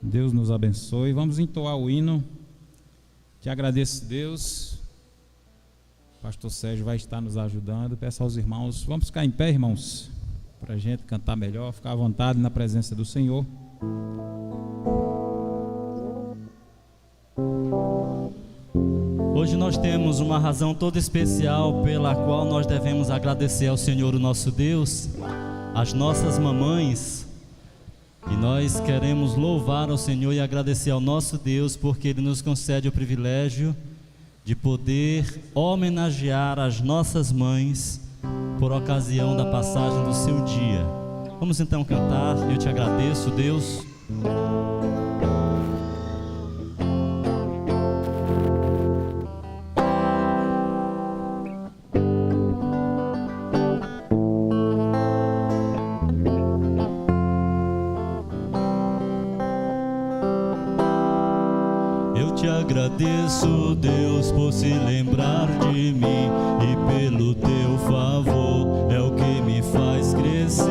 Deus nos abençoe. Vamos entoar o hino. Te agradeço, Deus. O pastor Sérgio vai estar nos ajudando. Peço aos irmãos, vamos ficar em pé, irmãos, para a gente cantar melhor, ficar à vontade na presença do Senhor. Hoje nós temos uma razão toda especial pela qual nós devemos agradecer ao Senhor, o nosso Deus, as nossas mamães. E nós queremos louvar ao Senhor e agradecer ao nosso Deus, porque Ele nos concede o privilégio de poder homenagear as nossas mães por ocasião da passagem do seu dia. Vamos então cantar. Eu te agradeço, Deus. Agradeço, Deus, por se lembrar de mim e pelo teu favor é o que me faz crescer.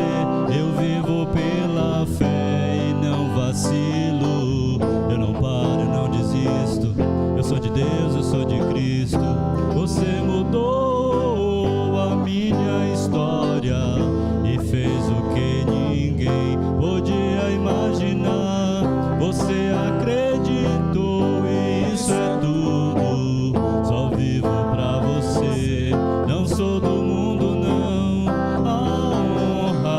Eu vivo pela fé e não vacilo, eu não paro, eu não desisto. Eu sou de Deus, eu sou de Cristo. Você mudou a minha história e fez o que ninguém podia imaginar. Você acreditou, isso é tudo, só vivo pra você. Não sou do mundo, não. A honra,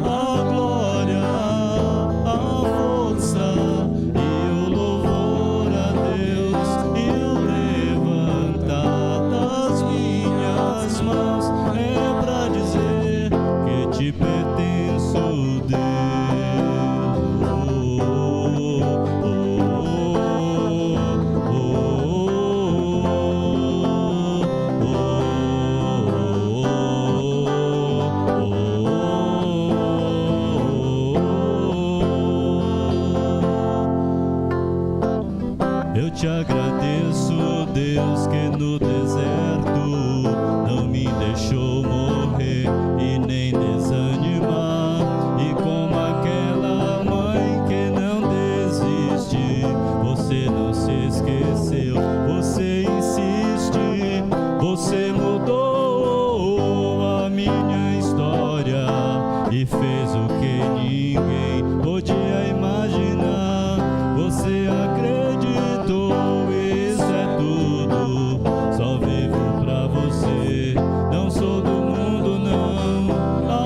a glória, a força e o louvor a Deus e o levantar das minhas mãos é pra dizer que te pertenço, Deus. Eu te agradeço, Deus, que no deserto não me deixou morrer e nem desanimar. E como aquela mãe que não desiste, você não se esqueceu, você insiste. Você mudou a minha história e fez o que ninguém podia imaginar. Você acreditou, isso é tudo, só vivo pra você. Não sou do mundo, não. A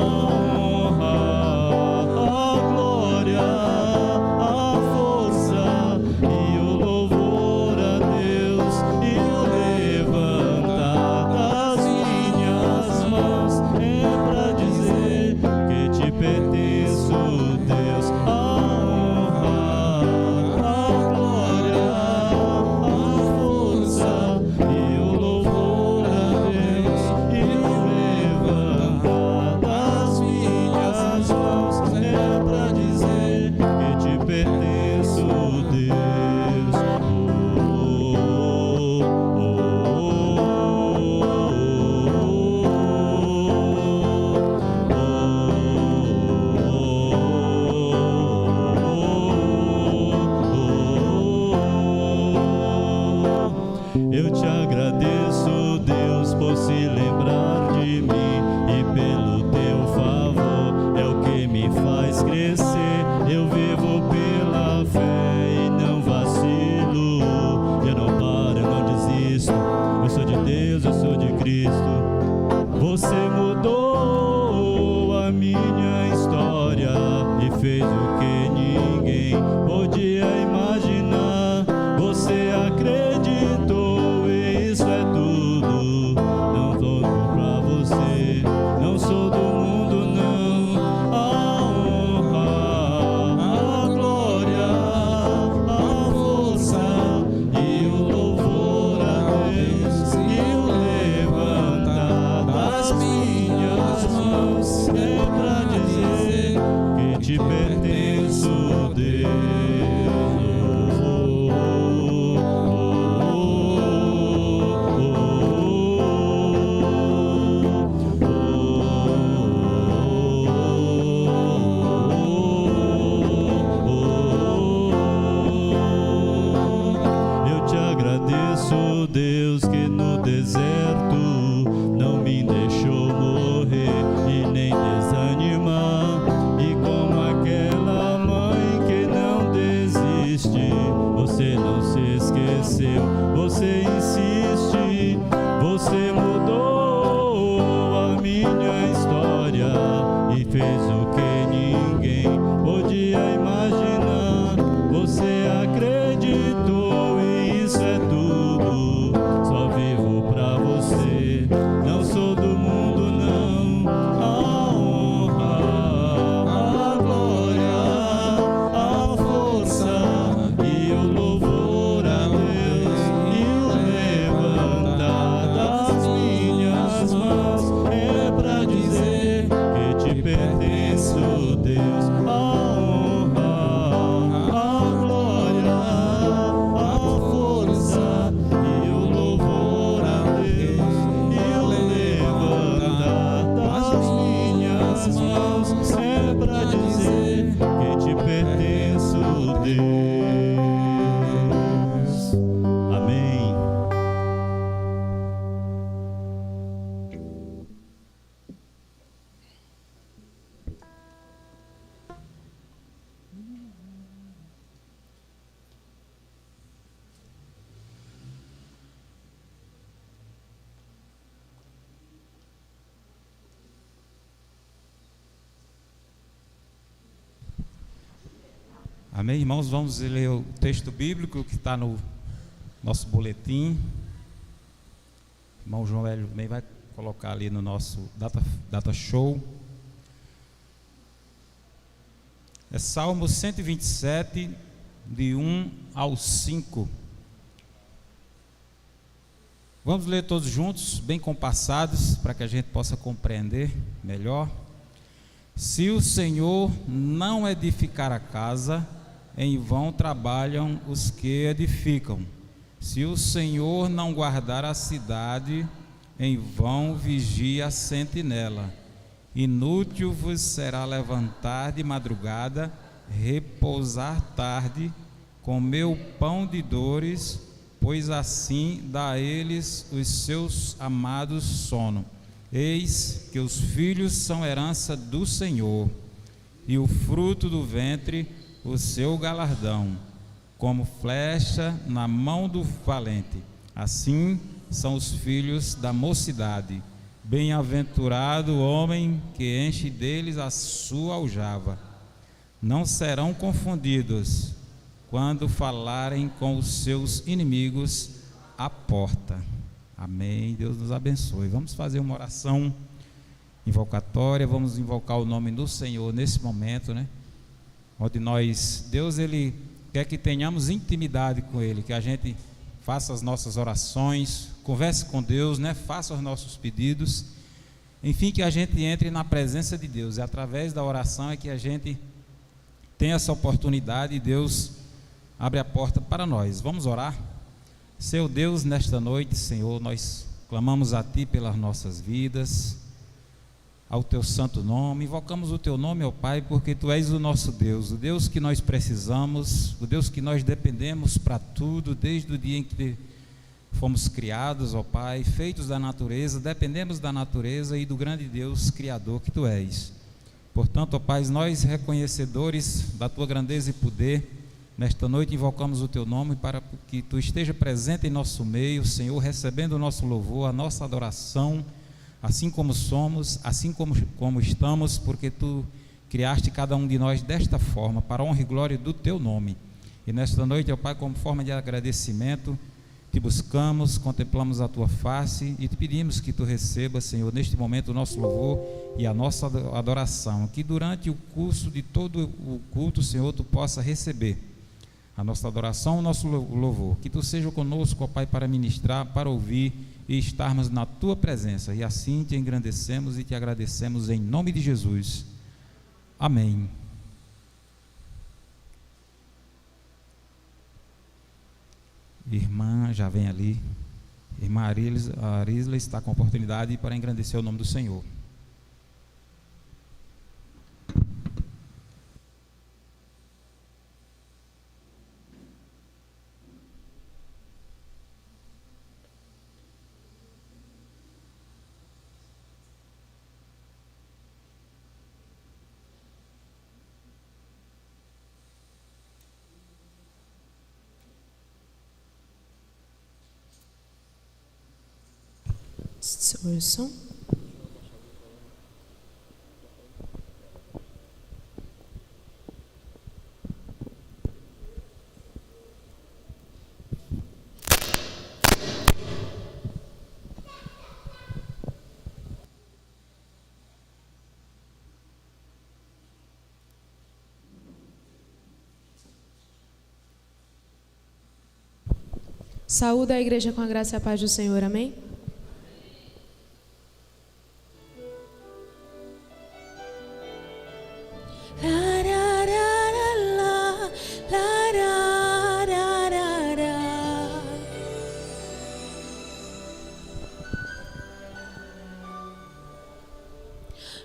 honra, a glória, a força e o louvor a Deus e o levantar das minhas mãos é pra dizer que te pertenço, Deus. A honra, a glória, a força e o louvor a Deus e o levantar das minhas mãos é pra dizer que te pertenço, Deus. Eu te agradeço, Deus, por se lembrar de mim e pelo teu favor é o que me faz crescer. Eu vivo pela fé e não vacilo, eu não paro, eu não desisto. Eu sou de Deus, eu sou de Cristo. Você mudou a minha história e fez o que ninguém podia imaginar. Você acreditou, isso é tudo, não tô pra você. Não sou do mundo, não. A honra, a glória, a força e o louvor a Deus e o levantar das minhas esqueceu. Você insiste, você mudou a minha história e fez o que ninguém podia imaginar. Você acreditou e isso é tudo. Só vivo pra você, não sou do mundo não. A honra, a glória, a força e o louvor a Deus e o levantar das minhas mãos é pra dizer que te pertenço, Deus. A honra, a glória, a força e o louvor a Deus e o levantar das minhas mãos é pra dizer que te pertenço, Deus. Amém. Amém, irmãos? Vamos ler o texto bíblico que está no nosso boletim. O irmão João Hélio também vai colocar ali no nosso data show. É Salmo 127, de 1 ao 5. Vamos ler todos juntos, bem compassados, para que a gente possa compreender melhor. Se o Senhor não edificar a casa, em vão trabalham os que edificam. Se o Senhor não guardar a cidade, em vão vigia a sentinela. Inútil vos será levantar de madrugada, repousar tarde, comer o pão de dores, pois assim dá a eles os seus amados sono. Eis que os filhos são herança do Senhor, e o fruto do ventre o seu galardão, como flecha na mão do valente. Assim são os filhos da mocidade. Bem-aventurado o homem que enche deles a sua aljava. Não serão confundidos quando falarem com os seus inimigos à porta. Amém. Deus nos abençoe. Vamos fazer uma oração invocatória. Vamos invocar o nome do Senhor nesse momento, né? Onde Deus, Ele quer que tenhamos intimidade com Ele, que a gente faça as nossas orações, converse com Deus, né? Faça os nossos pedidos, enfim, que a gente entre na presença de Deus. E através da oração é que a gente tem essa oportunidade e Deus abre a porta para nós. Vamos orar? Seu Deus, nesta noite, Senhor, nós clamamos a Ti pelas nossas vidas, ao Teu santo nome, invocamos o Teu nome, ó Pai, porque Tu és o nosso Deus, o Deus que nós precisamos, o Deus que nós dependemos para tudo, desde o dia em que fomos criados, ó Pai, feitos da natureza, dependemos da natureza e do grande Deus Criador que Tu és. Portanto, ó Pai, nós reconhecedores da Tua grandeza e poder, nesta noite invocamos o Teu nome para que Tu esteja presente em nosso meio, Senhor, recebendo o nosso louvor, a nossa adoração, assim como somos, assim como estamos, porque Tu criaste cada um de nós desta forma, para a honra e glória do Teu nome. E nesta noite, ó Pai, como forma de agradecimento, Te buscamos, contemplamos a Tua face e Te pedimos que Tu recebas, Senhor, neste momento o nosso louvor e a nossa adoração, que durante o curso de todo o culto, Senhor, Tu possa receber a nossa adoração, o nosso louvor, que Tu seja conosco, ó Pai, para ministrar, para ouvir e estarmos na Tua presença, e assim Te engrandecemos e Te agradecemos em nome de Jesus, amém. Irmã, já vem ali, irmã Arisla está com a oportunidade para engrandecer o nome do Senhor. Som. Saúde a igreja com a graça e a paz do Senhor, amém?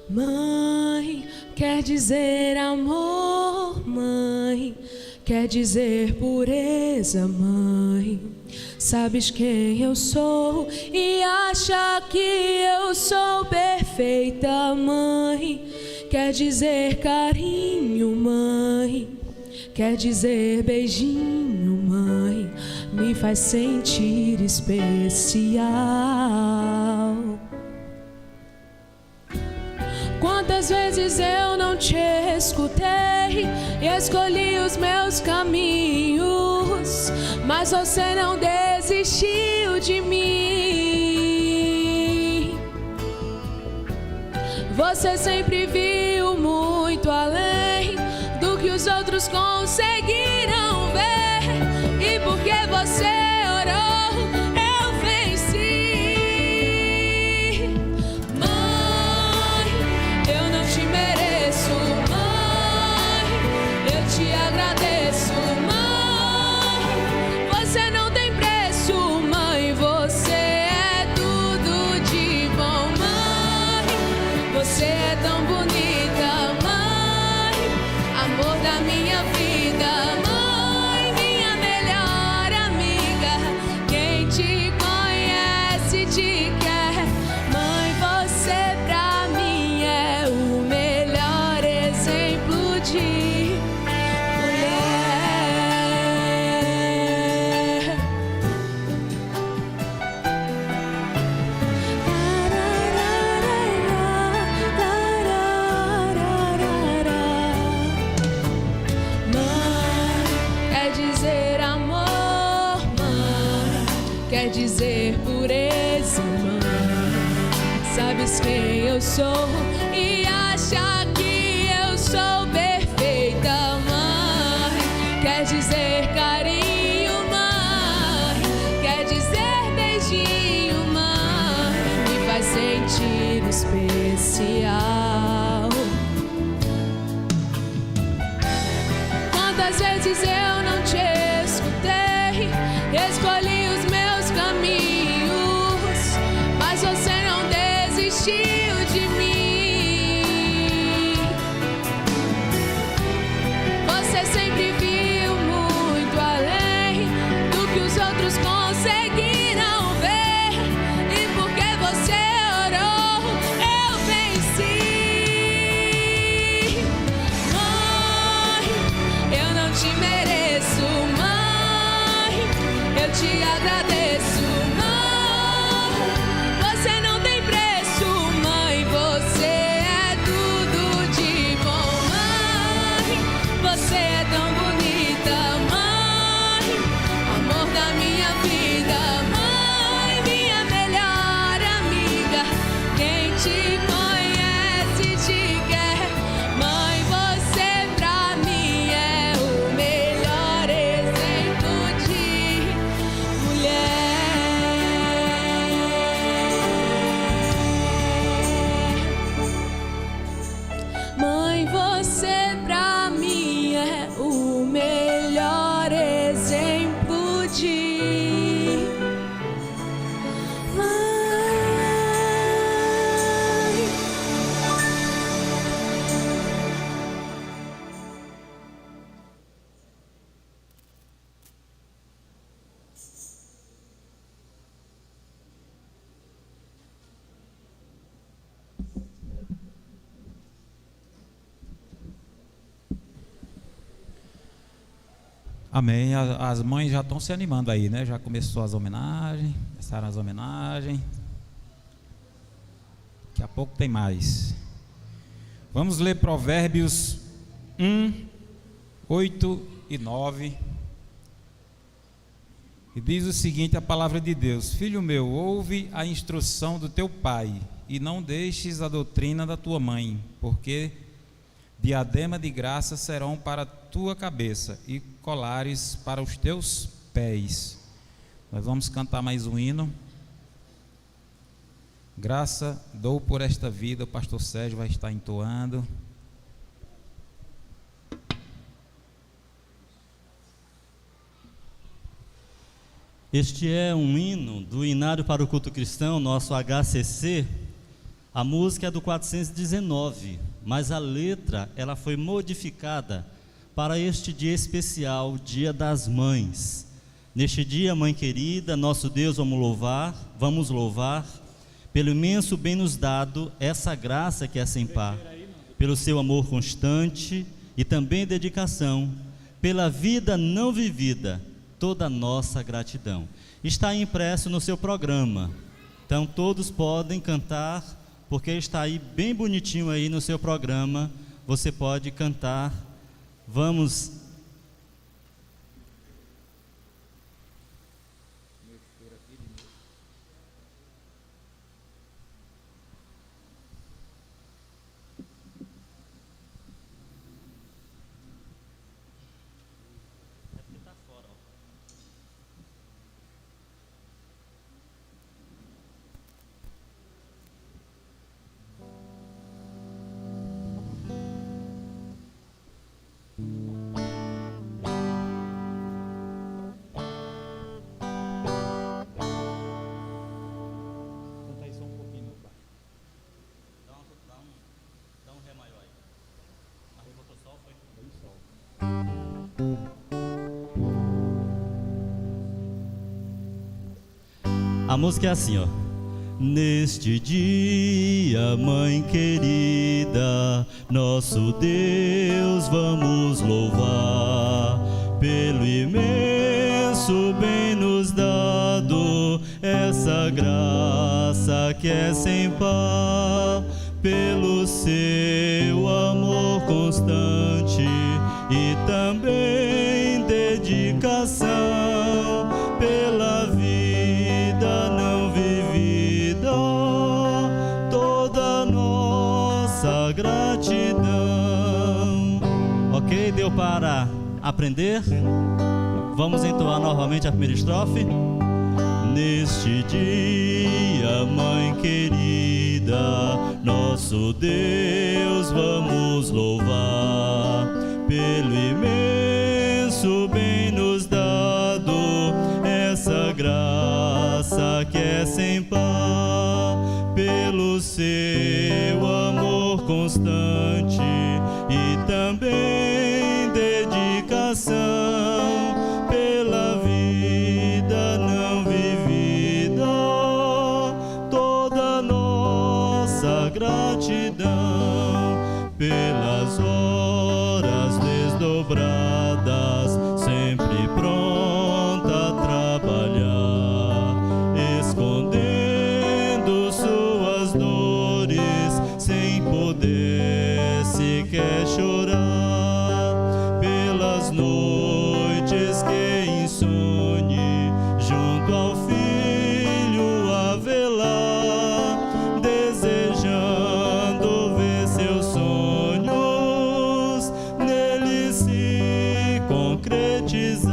Mãe, quer dizer amor, mãe, quer dizer pureza, mãe. Sabes quem eu sou e acha que eu sou perfeita, mãe. Quer dizer carinho, mãe. Quer dizer beijinho, mãe. Me faz sentir especial. Quantas vezes eu não te escutei e escolhi os meus caminhos, mas você não desistiu de mim. Você sempre viu muito além do que os outros conseguiram ver, e porque você orou, eu venci. Mãe, eu não te mereço, mãe, eu te agradeço, mãe. Você não tem preço, mãe, você é tudo de bom, mãe. Você é tão bonita, mãe, amor da minha vida, mãe, minha melhor amiga. Quem te conhece te quer, mãe, você pra mim é o melhor exemplo de mulher. Mãe, quer dizer amor, mãe, quer dizer pureza, mãe. Sabes quem eu sou e acha que eu sou perfeita, mãe. Quer dizer carinho, mãe. Quer dizer beijinho, mãe. Me faz sentir especial. Quantas vezes eu não te escutei, escolhi os meus caminhos, mas você não desistiu de mim. Você sempre viu muito além do que os outros conseguiram ver, e porque você orou, eu venci. Mãe, eu não te mereço, mãe, eu te agradeço, mãe. Você não tem preço, mãe, você é tudo de bom, mãe. Você é tão bonita, mãe, amor da minha vida, mãe, minha melhor amiga. Quem te conhece te quer, mãe, você pra mim é o melhor exemplo de mulher. Mãe, você pra mim é o melhor exemplo de mãe. Amém. As mães já estão se animando aí, né? Já começou as homenagens, começaram as homenagens. Daqui a pouco tem mais. Vamos ler Provérbios 1, 8 e 9. E diz o seguinte, a palavra de Deus: Filho meu, ouve a instrução do teu pai, e não deixes a doutrina da tua mãe, porque diadema de graça serão para a tua cabeça, e colares para os teus pés. Nós vamos cantar mais um hino. Graça dou por esta vida, o pastor Sérgio vai estar entoando. Este é um hino do Inário para o Culto Cristão, nosso HCC. A música é do 419, mas a letra ela foi modificada para este dia especial, Dia das Mães. Neste dia, Mãe querida, nosso Deus, vamos louvar pelo imenso bem nos dado, essa graça que é sem par, pelo seu amor constante e também dedicação, pela vida não vivida, toda a nossa gratidão. Está impresso no seu programa, então todos podem cantar, porque está aí bem bonitinho aí no seu programa, você pode cantar. Vamos. A música é assim, ó. Neste dia, Mãe querida, nosso Deus vamos louvar, pelo imenso bem nos dado, essa graça que é sem par, pelo seu amor constante e também dedicação, pela vida não vivida, toda nossa gratidão. Ok? Deu para aprender? Vamos entoar novamente a primeira estrofe. Neste dia, Mãe querida, nosso Deus vamos louvar, pelo imenso bem nos dado, essa graça que é sem par, pelo seu amor constante e também dedicação, pela vida não vivida, toda nossa gratidão, pelas horas desdobradas, sempre pronta a trabalhar, escondendo suas dores, sem poder sequer chorar, pelas noites que insone, junto ao filho a velar, desejando ver seus sonhos nele se concretizar,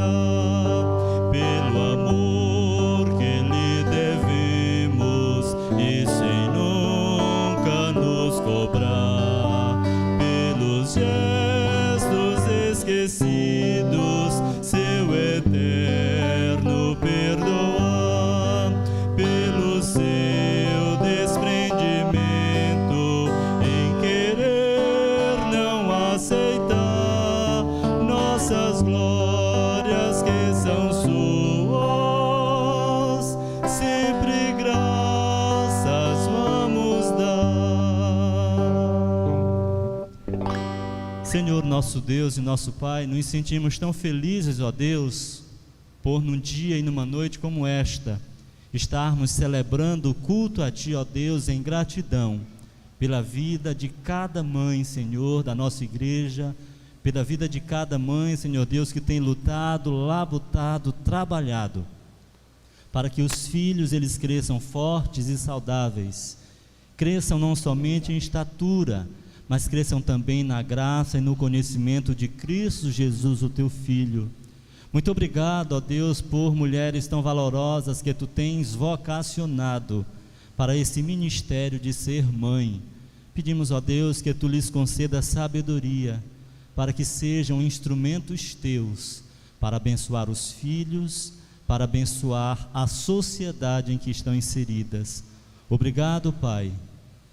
pelo amor que lhe devemos e sem nunca nos cobrar, pelos gestos esquecidos, seu eterno perdoar, pelo seu desprendimento em querer não aceitar nossas glórias que são suas, sempre graças vamos dar. Senhor nosso Deus e nosso Pai, nos sentimos tão felizes, ó Deus, por num dia e numa noite como esta, estarmos celebrando o culto a Ti, ó Deus, em gratidão. pela vida de cada mãe, Senhor, da nossa igreja, pela vida de cada mãe, Senhor Deus, que tem lutado, labutado, trabalhado, para que os filhos eles cresçam fortes e saudáveis, cresçam não somente em estatura, mas cresçam também na graça e no conhecimento de Cristo Jesus, o teu Filho. Muito obrigado, ó Deus, por mulheres tão valorosas que tu tens vocacionado para esse ministério de ser mãe. Pedimos, ó Deus, que tu lhes conceda sabedoria, para que sejam instrumentos teus, para abençoar os filhos, para abençoar a sociedade em que estão inseridas. Obrigado, Pai,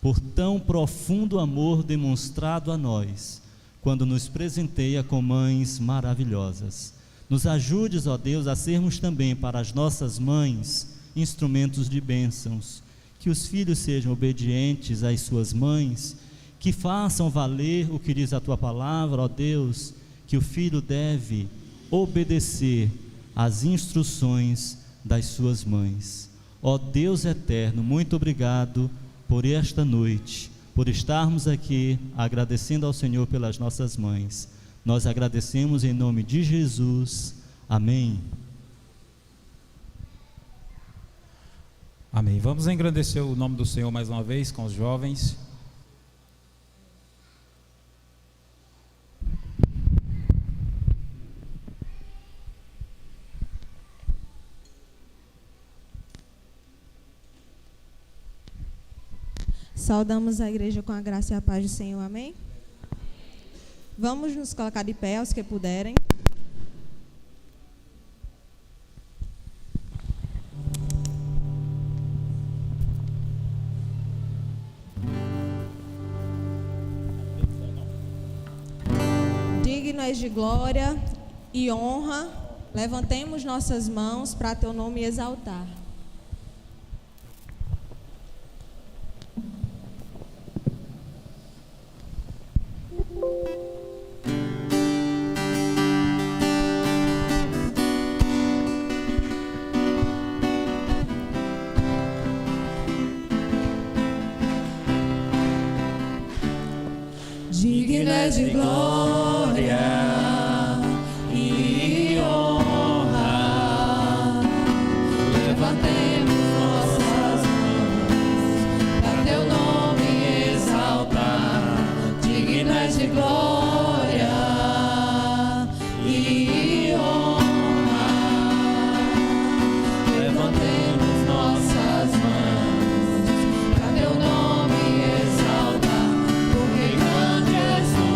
por tão profundo amor demonstrado a nós, quando nos presenteia com mães maravilhosas. Nos ajudes, ó Deus, a sermos também para as nossas mães instrumentos de bênçãos, que os filhos sejam obedientes às suas mães, que façam valer o que diz a tua palavra, ó Deus, que o filho deve obedecer às instruções das suas mães. Ó Deus eterno, muito obrigado por esta noite, por estarmos aqui agradecendo ao Senhor pelas nossas mães. Nós agradecemos em nome de Jesus. Amém. Amém. Vamos engrandecer o nome do Senhor mais uma vez com os jovens. Saudamos a igreja com a graça e a paz do Senhor, amém? Vamos nos colocar de pé, os que puderem. Digno és de glória e honra, levantemos nossas mãos para teu nome exaltar. Digno és de glória e honra, levantemos nossas mãos para teu nome exaltar. Digno és de glória e honra, levantemos nossas mãos para teu nome exaltar, porque grande és tu.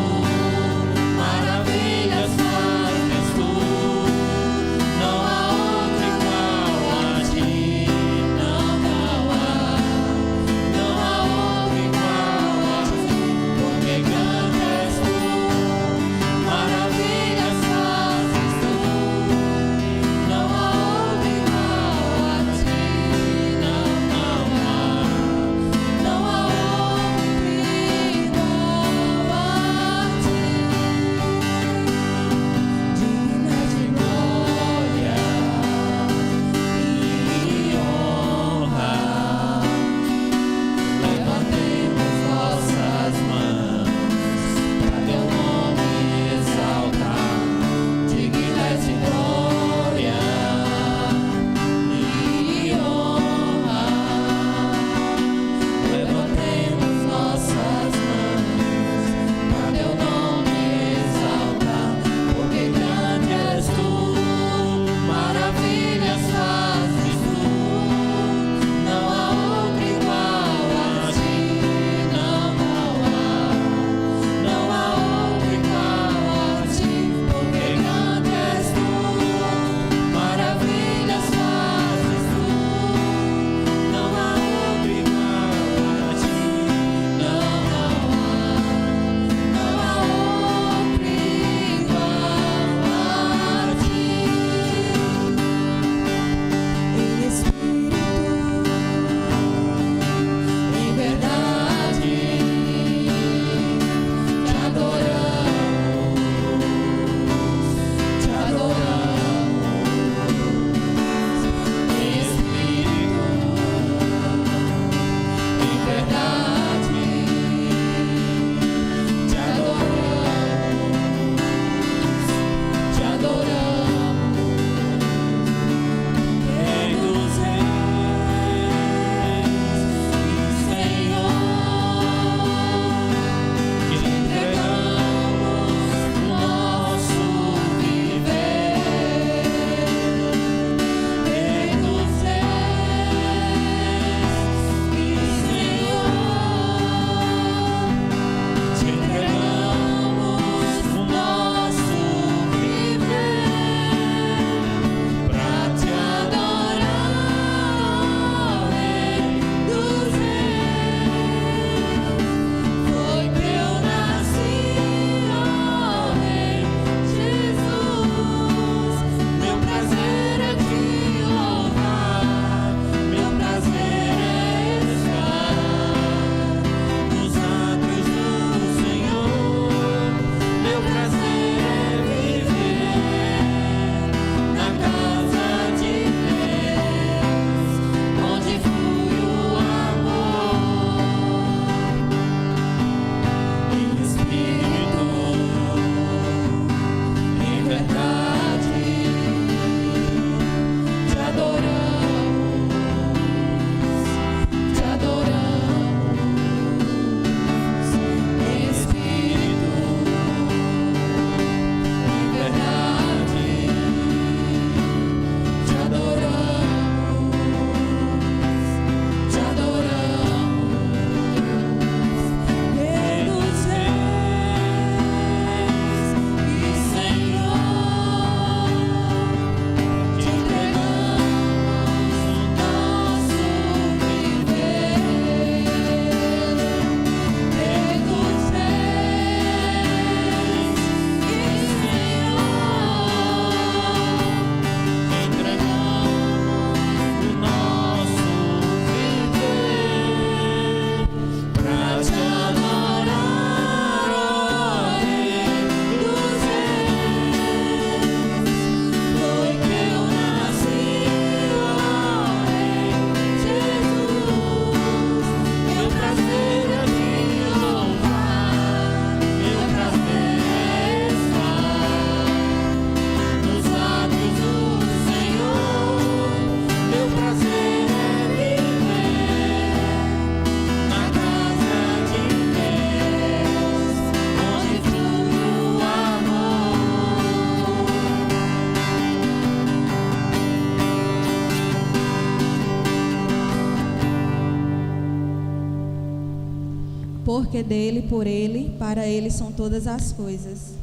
porque dele, por ele, para ele são todas as coisas.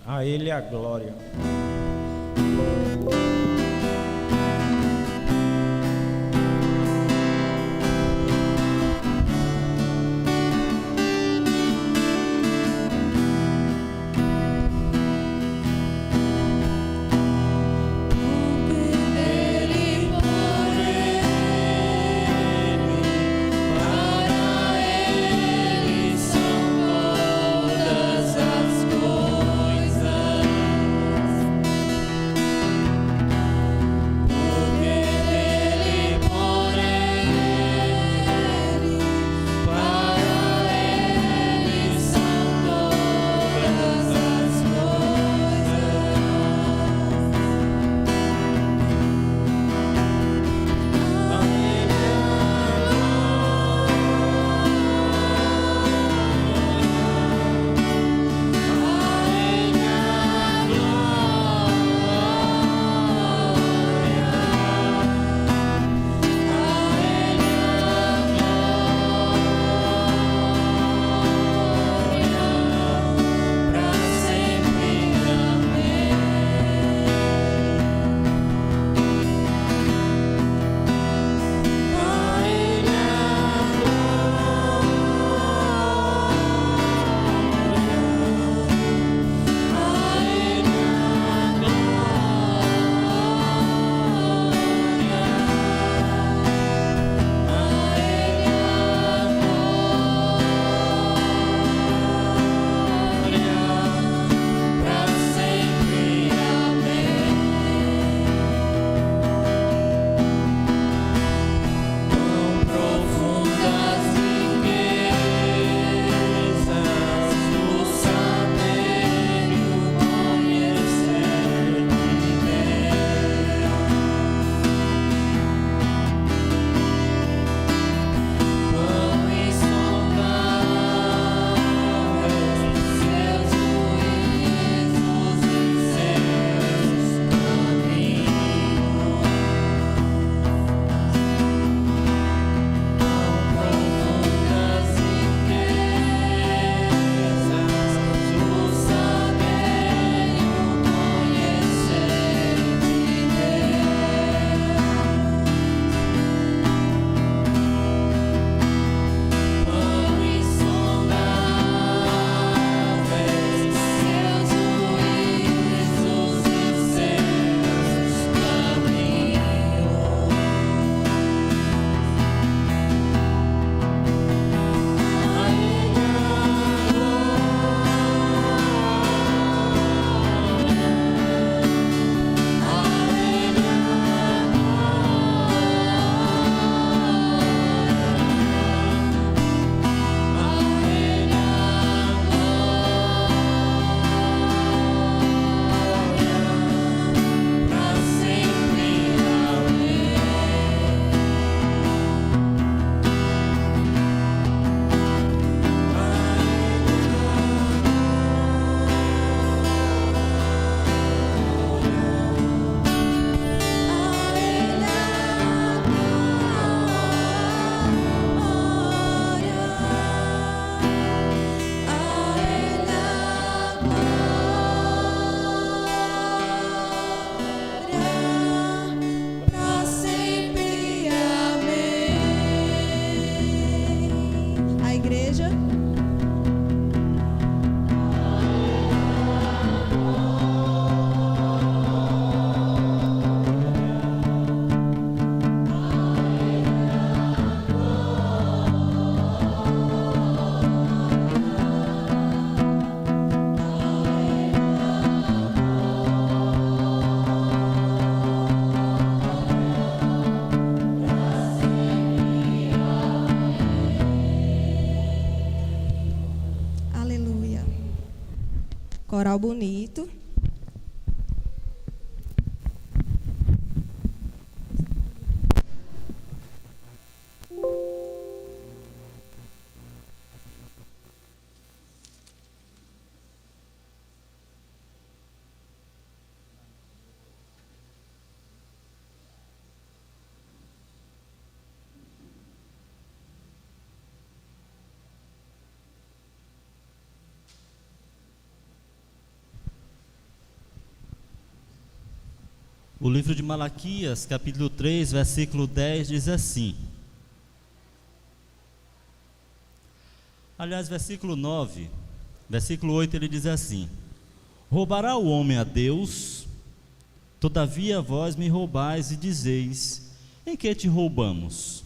A Ele a glória. Coral bonito. O livro de Malaquias, capítulo 3, versículo 10, diz assim. Aliás, versículo 9, versículo 8, ele diz assim: roubará o homem a Deus? Todavia vós me roubais e dizeis: em que te roubamos?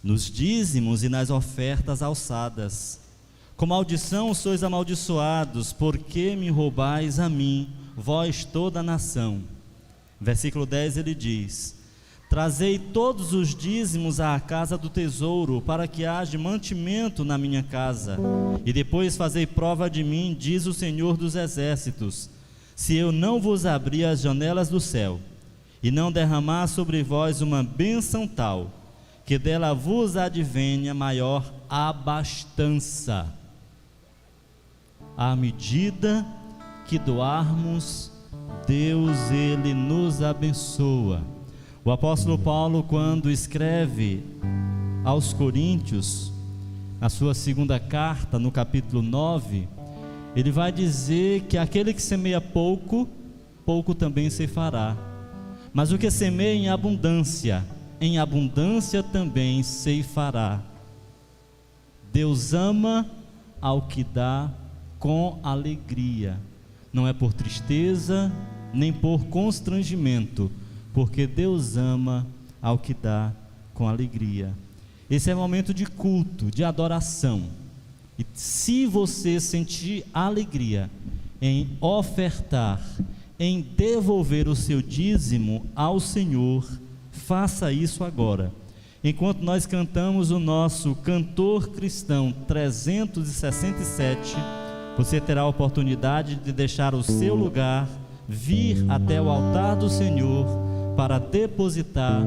Nos dízimos e nas ofertas alçadas. Com maldição sois amaldiçoados, porque me roubais a mim, vós toda a nação. Versículo 10 ele diz: trazei todos os dízimos à casa do tesouro, para que haja mantimento na minha casa, e depois fazei prova de mim, diz o Senhor dos Exércitos, se eu não vos abrir as janelas do céu, e não derramar sobre vós uma bênção tal, que dela vos advenha maior abastança. À medida que doarmos, Deus, Ele nos abençoa. O apóstolo Paulo, quando escreve aos Coríntios, na sua segunda carta, no capítulo 9, ele vai dizer que aquele que semeia pouco, pouco também ceifará. Mas o que semeia em abundância também ceifará. Deus ama ao que dá com alegria. Não é por tristeza, nem por constrangimento, porque Deus ama ao que dá com alegria. Esse é o momento de culto, de adoração. E se você sentir alegria em ofertar, em devolver o seu dízimo ao Senhor, faça isso agora. Enquanto nós cantamos o nosso Cantor Cristão 367, você terá a oportunidade de deixar o seu lugar, vir até o altar do Senhor para depositar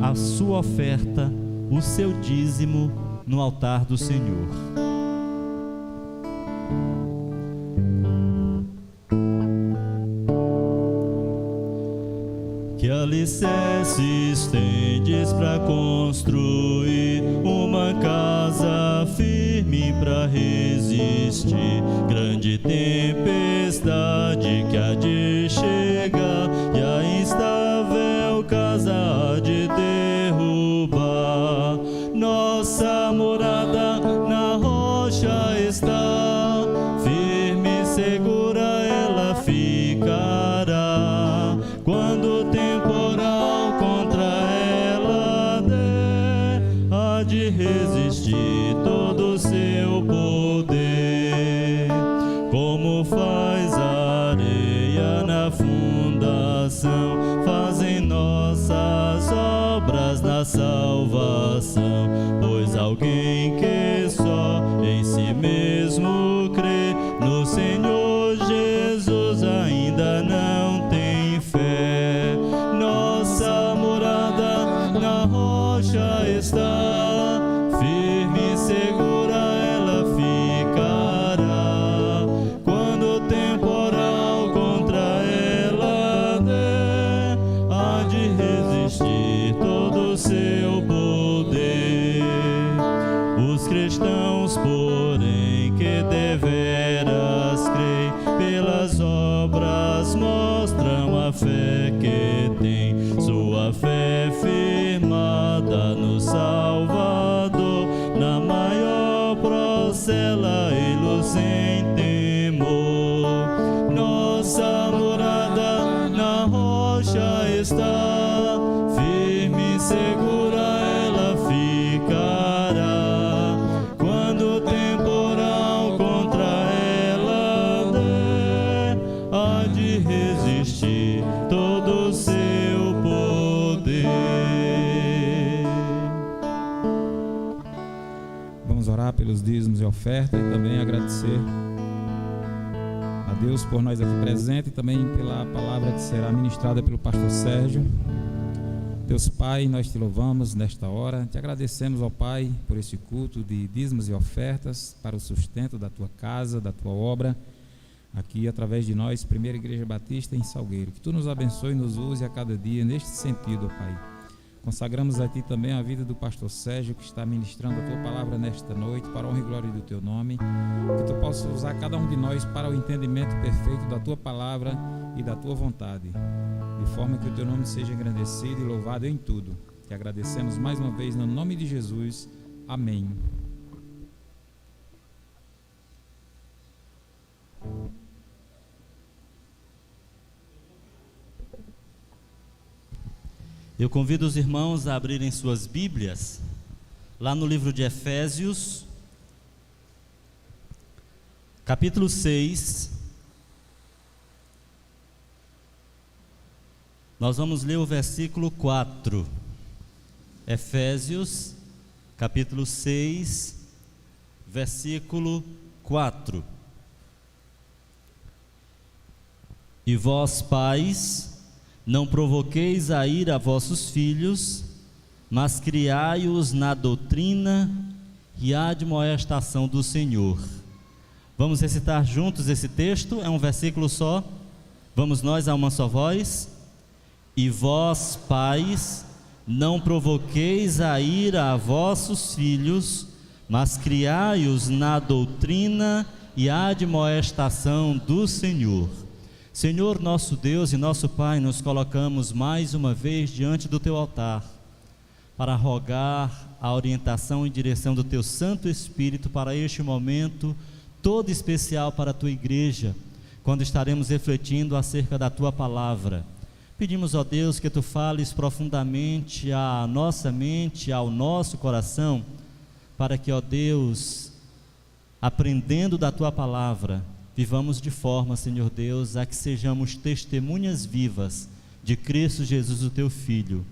a sua oferta, o seu dízimo no altar do Senhor. Que alicerces tendes para construir uma casa firme para resistir grande tempestade que há de chegar e a instável casa há de derrubar. Nossa morada na rocha está, firme e segura ela ficará. Quando o temporal contra ela der, há de resistir todo o seu poder. Como faz a areia na fundação, fazem nossas obras na salvação. Pois alguém que só em si mesmo crê no Senhor Jesus ainda não tem fé. Nossa morada na rocha está, firme e segura ela ficará. Quando o temporal contra ela der, há de resistir todo o seu poder. Os cristãos, porém, que deveras creem, pelas obras mostram a fé que tem, sua fé firmada no Salvador, na maior procela e luz sem temor. Nossa morada na rocha está, firme e segura ela ficará. Quando o temporal contra ela der, há de resistir todo o seu poder. Vamos orar pelos dízimos e ofertas e também agradecer a Deus por nós aqui presentes e também pela palavra que será ministrada pelo pastor Sérgio. Deus Pai, nós te louvamos nesta hora, te agradecemos, ó Pai, por este culto de dízimos e ofertas para o sustento da tua casa, da tua obra, aqui através de nós, Primeira Igreja Batista em Salgueiro. Que tu nos abençoe e nos use a cada dia neste sentido, ó Pai. Consagramos a ti também a vida do pastor Sérgio, que está ministrando a tua palavra nesta noite, para a honra e glória do teu nome. Que tu possas usar cada um de nós para o entendimento perfeito da tua palavra e da tua vontade. de forma que o teu nome seja engrandecido e louvado em tudo. Te agradecemos mais uma vez no nome de Jesus. Amém. Eu convido os irmãos a abrirem suas Bíblias, lá no livro de Efésios, capítulo 6. Nós vamos ler o versículo 4. Efésios, capítulo 6, versículo 4. E vós, pais, não provoqueis a ira a vossos filhos, mas criai-os na doutrina e admoestação do Senhor. Vamos recitar juntos esse texto, é um versículo só. Vamos nós a uma só voz. E vós, pais, não provoqueis a ira a vossos filhos, mas criai-os na doutrina e admoestação do Senhor. Senhor nosso Deus e nosso Pai, nos colocamos mais uma vez diante do Teu altar, para rogar a orientação e direção do Teu Santo Espírito para este momento todo especial para a Tua igreja, quando estaremos refletindo acerca da Tua palavra. Pedimos, ó Deus, que Tu fales profundamente à nossa mente, ao nosso coração, para que, ó Deus, aprendendo da Tua palavra, vivamos de forma, Senhor Deus, a que sejamos testemunhas vivas de Cristo Jesus, o Teu Filho.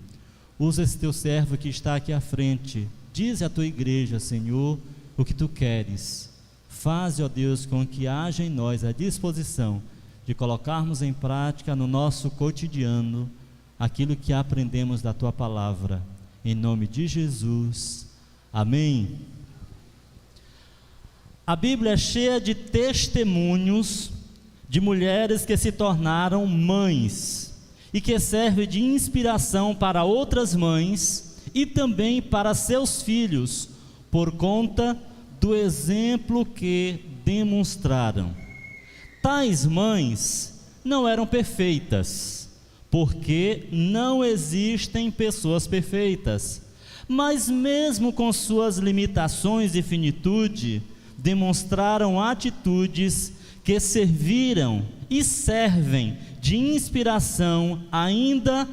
Usa esse Teu servo que está aqui à frente, diz à Tua igreja, Senhor, o que Tu queres. Faze, ó Deus, com que haja em nós a disposição de colocarmos em prática no nosso cotidiano aquilo que aprendemos da Tua palavra. Em nome de Jesus. Amém. A Bíblia é cheia de testemunhos de mulheres que se tornaram mães e que serve de inspiração para outras mães e também para seus filhos, por conta do exemplo que demonstraram. Tais mães não eram perfeitas, porque não existem pessoas perfeitas, mas mesmo com suas limitações e finitude, demonstraram atitudes que serviram e servem de inspiração ainda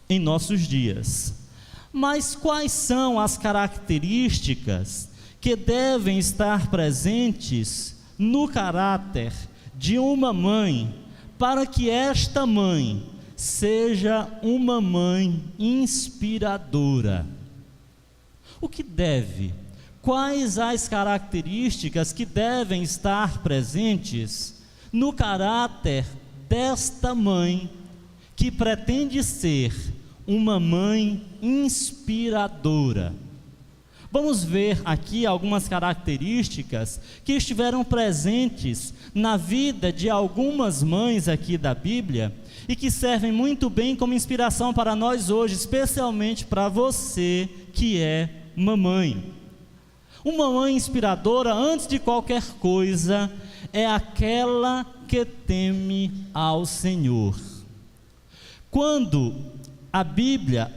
em nossos dias. Mas quais são as características que devem estar presentes no caráter de uma mãe, para que esta mãe seja uma mãe inspiradora? Quais as características que devem estar presentes no caráter desta mãe que pretende ser uma mãe inspiradora? Vamos ver aqui algumas características que estiveram presentes na vida de algumas mães aqui da Bíblia e que servem muito bem como inspiração para nós hoje, especialmente para você que é mamãe. Uma mãe inspiradora, antes de qualquer coisa, é aquela que teme ao Senhor. Quando a Bíblia,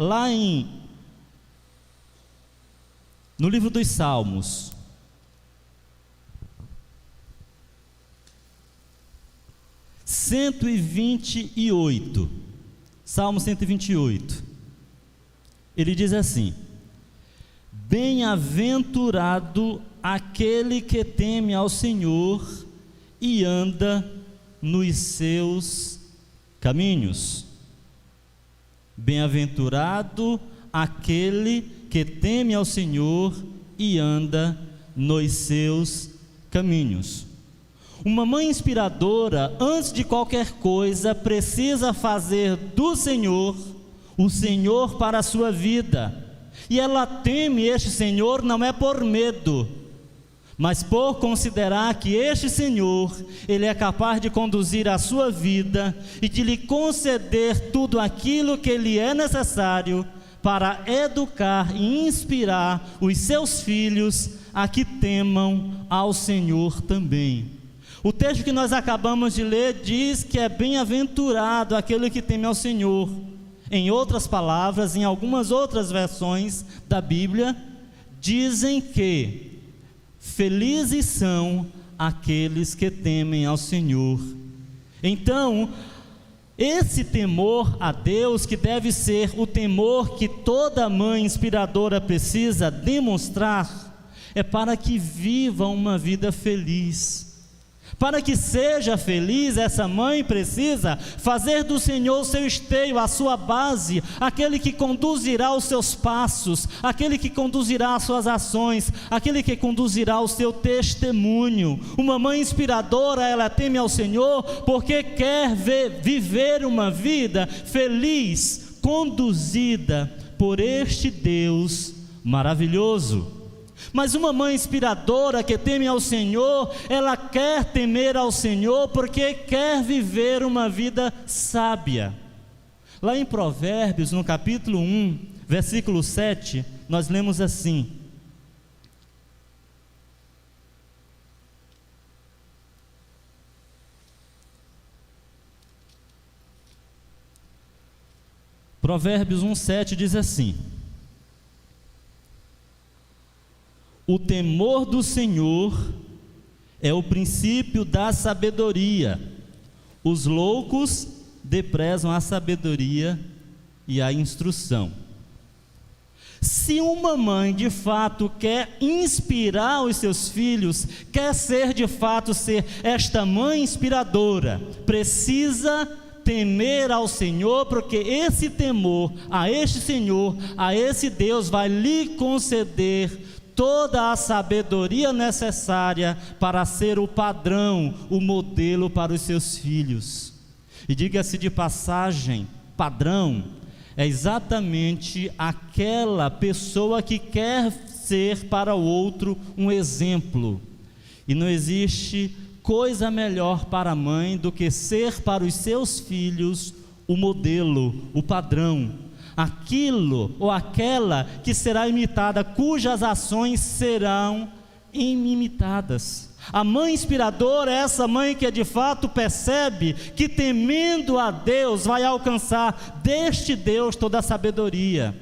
no livro dos Salmos, Salmo 128, ele diz assim: bem-aventurado aquele que teme ao Senhor e anda nos seus caminhos. Bem-aventurado aquele que teme ao Senhor e anda nos seus caminhos. Uma mãe inspiradora, antes de qualquer coisa, precisa fazer do Senhor o Senhor para a sua vida. E ela teme este Senhor não é por medo, mas por considerar que este Senhor, Ele é capaz de conduzir a sua vida e de lhe conceder tudo aquilo que lhe é necessário para educar e inspirar os seus filhos a que temam ao Senhor também. O texto que nós acabamos de ler diz que é bem-aventurado aquele que teme ao Senhor. Em outras palavras, em algumas outras versões da Bíblia, dizem que felizes são aqueles que temem ao Senhor. Então, esse temor a Deus, que deve ser o temor que toda mãe inspiradora precisa demonstrar, é para que viva uma vida feliz. Para que seja feliz, essa mãe precisa fazer do Senhor o seu esteio, a sua base, aquele que conduzirá os seus passos, aquele que conduzirá as suas ações, aquele que conduzirá o seu testemunho. Uma mãe inspiradora, ela teme ao Senhor porque quer viver uma vida feliz, conduzida por este Deus maravilhoso. Mas uma mãe inspiradora que teme ao Senhor, ela quer temer ao Senhor porque quer viver uma vida sábia. Lá em Provérbios, no capítulo 1, versículo 7, nós lemos assim: Provérbios 1:7 diz assim: o temor do Senhor é o princípio da sabedoria. Os loucos desprezam a sabedoria e a instrução. Se uma mãe de fato quer inspirar os seus filhos, quer ser de fato ser esta mãe inspiradora, precisa temer ao Senhor, porque esse temor a este Senhor, a esse Deus, vai lhe conceder toda a sabedoria necessária para ser o padrão, o modelo para os seus filhos. E diga-se de passagem, padrão é exatamente aquela pessoa que quer ser para o outro um exemplo. E não existe coisa melhor para a mãe do que ser para os seus filhos o modelo, o padrão, aquilo ou aquela que será imitada, cujas ações serão imitadas. A mãe inspiradora é essa mãe que de fato percebe que temendo a Deus vai alcançar deste Deus toda a sabedoria.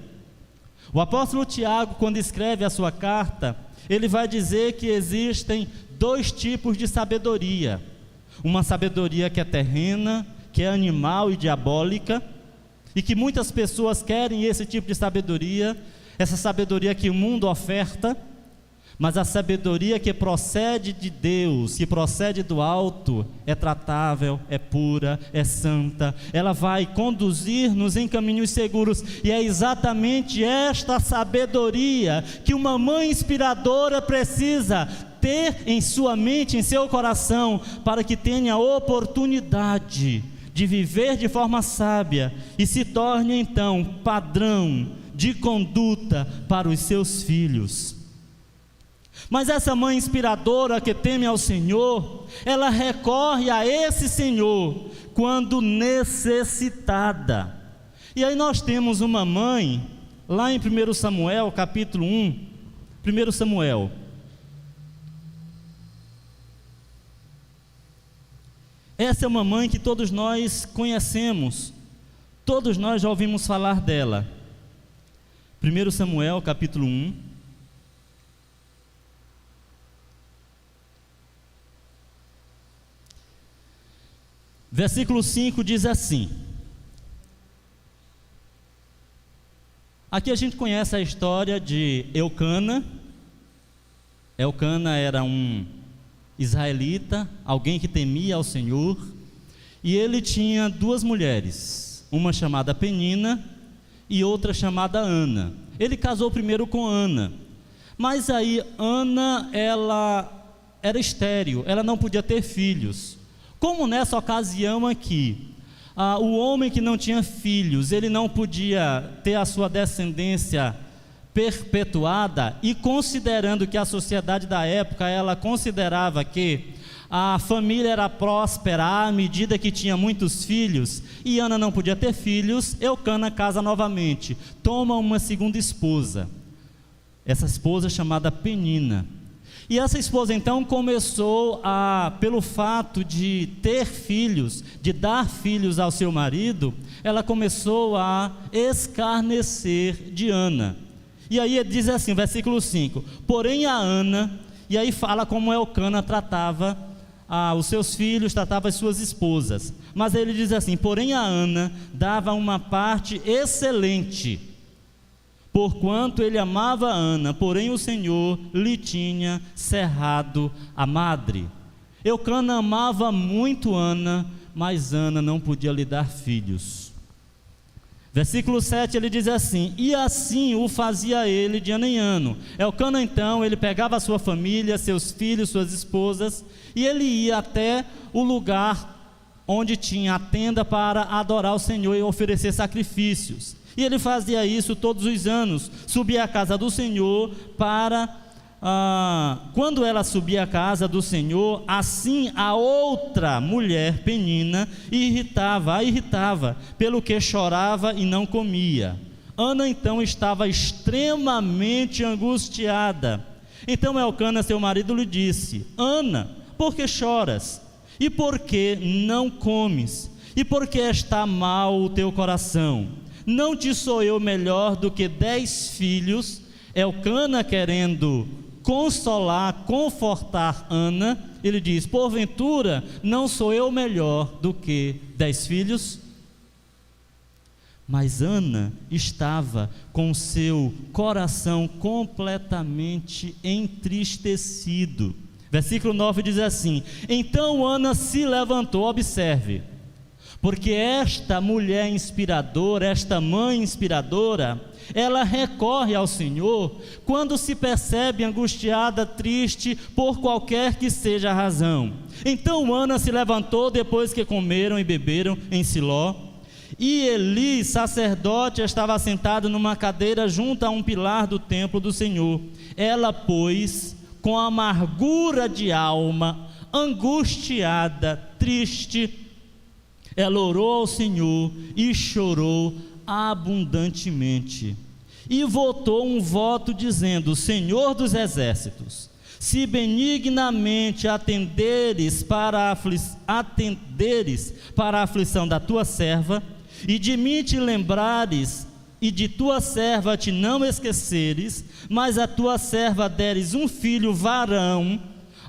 O apóstolo Tiago, quando escreve a sua carta, ele vai dizer que existem dois tipos de sabedoria: uma sabedoria que é terrena, que é animal e diabólica, e que muitas pessoas querem esse tipo de sabedoria, essa sabedoria que o mundo oferta. Mas a sabedoria que procede de Deus, que procede do alto, é tratável, é pura, é santa. Ela vai conduzir-nos em caminhos seguros. E é exatamente esta sabedoria que uma mãe inspiradora precisa ter em sua mente, em seu coração, para que tenha a oportunidade de viver de forma sábia e se torne então padrão de conduta para os seus filhos. Mas essa mãe inspiradora que teme ao Senhor, ela recorre a esse Senhor quando necessitada. E aí nós temos uma mãe, lá em 1 Samuel, capítulo 1, 1 Samuel. Essa é uma mãe que todos nós conhecemos, todos nós já ouvimos falar dela. 1 Samuel, capítulo 1. Versículo 5 diz assim. Aqui a gente conhece a história de Eucana. Eucana era um israelita, alguém que temia ao Senhor, e ele tinha duas mulheres, uma chamada Penina e outra chamada Ana. Ele casou primeiro com Ana, mas aí Ana, ela era estéril, ela não podia ter filhos. Como nessa ocasião aqui, o homem que não tinha filhos, ele não podia ter a sua descendência perpetuada, e considerando que a sociedade da época, ela considerava que a família era próspera à medida que tinha muitos filhos, e Ana não podia ter filhos, Eucana casa novamente, toma uma segunda esposa, essa esposa chamada Penina. E essa esposa então começou pelo fato de ter filhos, de dar filhos ao seu marido, ela começou a escarnecer de Ana. E aí ele diz assim, versículo 5: porém a Ana, e aí fala como Elcana tratava os seus filhos, tratava as suas esposas. Mas ele diz assim: porém a Ana dava uma parte excelente, porquanto ele amava Ana, porém o Senhor lhe tinha cerrado a madre. Elcana amava muito Ana, mas Ana não podia lhe dar filhos. Versículo 7 ele diz assim: e assim o fazia ele de ano em ano. Elcana então, ele pegava a sua família, seus filhos, suas esposas, e ele ia até o lugar onde tinha a tenda para adorar o Senhor e oferecer sacrifícios. E ele fazia isso todos os anos, subia à casa do Senhor quando ela subia à casa do Senhor, assim a outra mulher, Penina, a irritava, pelo que chorava e não comia. Ana então estava extremamente angustiada. Então Elcana, seu marido, lhe disse: Ana, por que choras? E por que não comes? E por que está mal o teu coração? Não te sou eu melhor do que 10 filhos? Elcana, querendo consolar, confortar Ana, ele diz: porventura não sou eu melhor do que 10 filhos? Mas Ana estava com seu coração completamente entristecido. Versículo 9 diz assim: então Ana se levantou, observe, porque esta mulher inspiradora, esta mãe inspiradora, ela recorre ao Senhor quando se percebe angustiada, triste, por qualquer que seja a razão. Então Ana se levantou depois que comeram e beberam em Siló, e Eli, sacerdote, estava sentado numa cadeira junto a um pilar do templo do Senhor. Ela, pois, com amargura de alma, angustiada, triste, ela orou ao Senhor e chorou abundantemente, e votou um voto dizendo: Senhor dos exércitos, se benignamente atenderes para a aflição da tua serva, e de mim te lembrares, e de tua serva te não esqueceres, mas a tua serva deres um filho varão,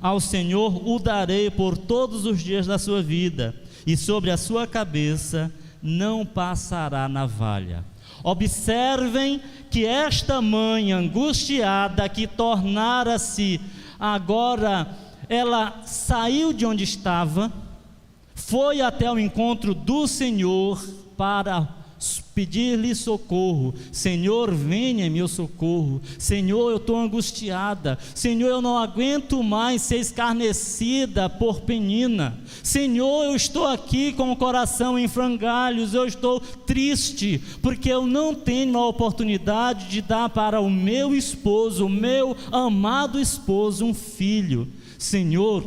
ao Senhor o darei por todos os dias da sua vida, e sobre a sua cabeça não passará navalha. Observem que esta mãe angustiada, que tornara-se agora, ela saiu de onde estava, foi até o encontro do Senhor para pedir-lhe socorro. Senhor, venha em meu socorro. Senhor, eu estou angustiada. Senhor, eu não aguento mais ser escarnecida por Penina. Senhor, eu estou aqui com o coração em frangalhos. Eu estou triste porque eu não tenho a oportunidade de dar para o meu esposo, o meu amado esposo, um filho. Senhor,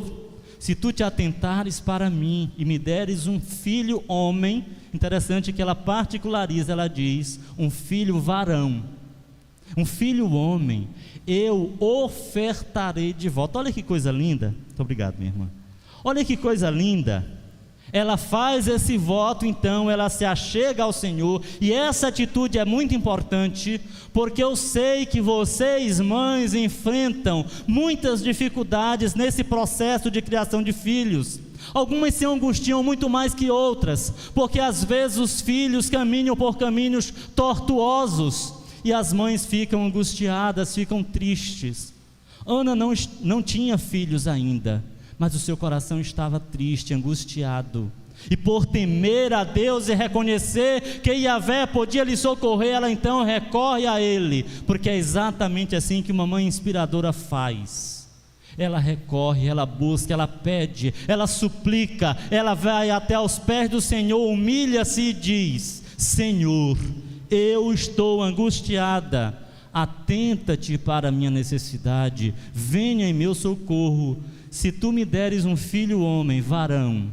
se tu te atentares para mim e me deres um filho homem, interessante que ela particulariza, ela diz: um filho varão, um filho homem, eu ofertarei de volta. Olha que coisa linda. Muito obrigado, minha irmã. Olha que coisa linda. Ela faz esse voto, então ela se achega ao Senhor, e essa atitude é muito importante, porque eu sei que vocês, mães, enfrentam muitas dificuldades nesse processo de criação de filhos. Algumas se angustiam muito mais que outras, porque às vezes os filhos caminham por caminhos tortuosos, e as mães ficam angustiadas, ficam tristes. Ana não tinha filhos ainda, mas o seu coração estava triste, angustiado, e por temer a Deus e reconhecer que Yahvé podia lhe socorrer, ela então recorre a Ele, porque é exatamente assim que uma mãe inspiradora faz. Ela recorre, ela busca, ela pede, ela suplica, ela vai até aos pés do Senhor, humilha-se e diz: Senhor, eu estou angustiada, atenta-te para a minha necessidade, venha em meu socorro. Se tu me deres um filho homem, varão,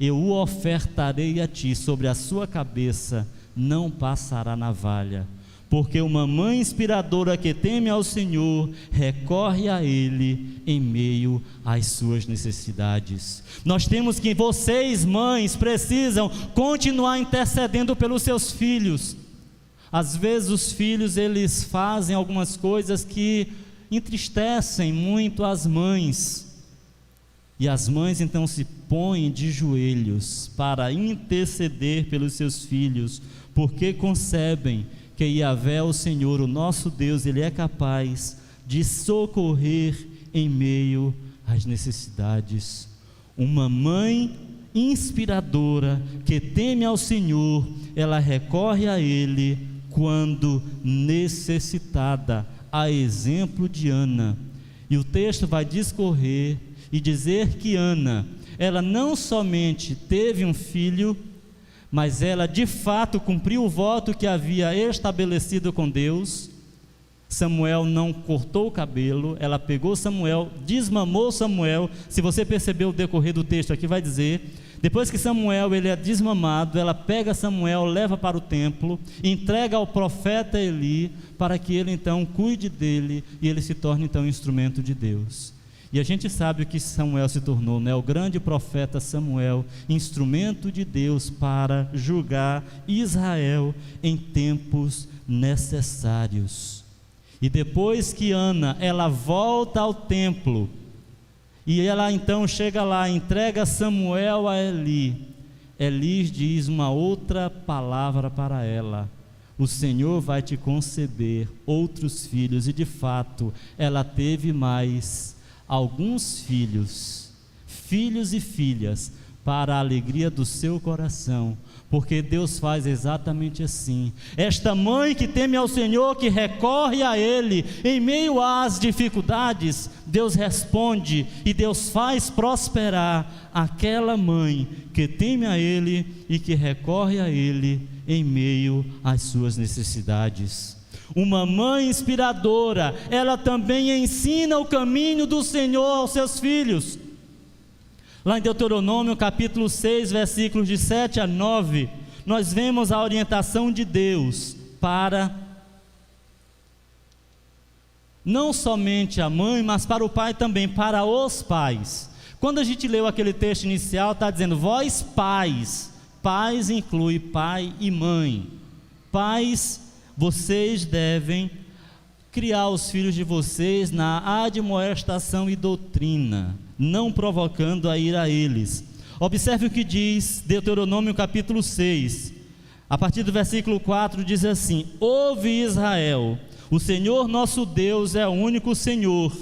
eu o ofertarei a ti, sobre a sua cabeça não passará navalha. porque uma mãe inspiradora que teme ao Senhor recorre a Ele em meio às suas necessidades. Nós temos que, vocês mães, precisam continuar intercedendo pelos seus filhos. Às vezes os filhos, eles fazem algumas coisas que entristecem muito as mães, e as mães então se põem de joelhos para interceder pelos seus filhos, porque concebem que Yahvé, o Senhor, o nosso Deus, Ele é capaz de socorrer em meio às necessidades. Uma mãe inspiradora que teme ao Senhor, ela recorre a Ele quando necessitada, a exemplo de Ana. E o texto vai discorrer e dizer que Ana, ela não somente teve um filho, mas ela de fato cumpriu o voto que havia estabelecido com Deus. Samuel não cortou o cabelo, ela pegou Samuel, desmamou Samuel. Se você perceber o decorrer do texto aqui, vai dizer, depois que Samuel ele é desmamado, ela pega Samuel, leva para o templo, entrega ao profeta Eli, para que ele então cuide dele, e ele se torne então instrumento de Deus. E a gente sabe o que Samuel se tornou, né? O grande profeta Samuel, instrumento de Deus para julgar Israel em tempos necessários. E depois que Ana, ela volta ao templo, e ela então chega lá, entrega Samuel a Eli, Eli diz uma outra palavra para ela: o Senhor vai te conceder outros filhos. E de fato, ela teve mais alguns filhos e filhas, para a alegria do seu coração, porque Deus faz exatamente assim. Esta mãe que teme ao Senhor, que recorre a Ele em meio às dificuldades, Deus responde e Deus faz prosperar aquela mãe que teme a Ele e que recorre a Ele em meio às suas necessidades. Uma mãe inspiradora, ela também ensina o caminho do Senhor aos seus filhos. Lá em Deuteronômio capítulo 6, versículos de 7 a 9, nós vemos a orientação de Deus para não somente a mãe, mas para o pai também, para os pais. Quando a gente leu aquele texto inicial, está dizendo, vós pais, pais inclui pai e mãe, pais, vocês devem criar os filhos de vocês na admoestação e doutrina, não provocando a ira a eles. Observe o que diz Deuteronômio capítulo 6, a partir do versículo 4, diz assim: ouve Israel, o Senhor nosso Deus é o único Senhor.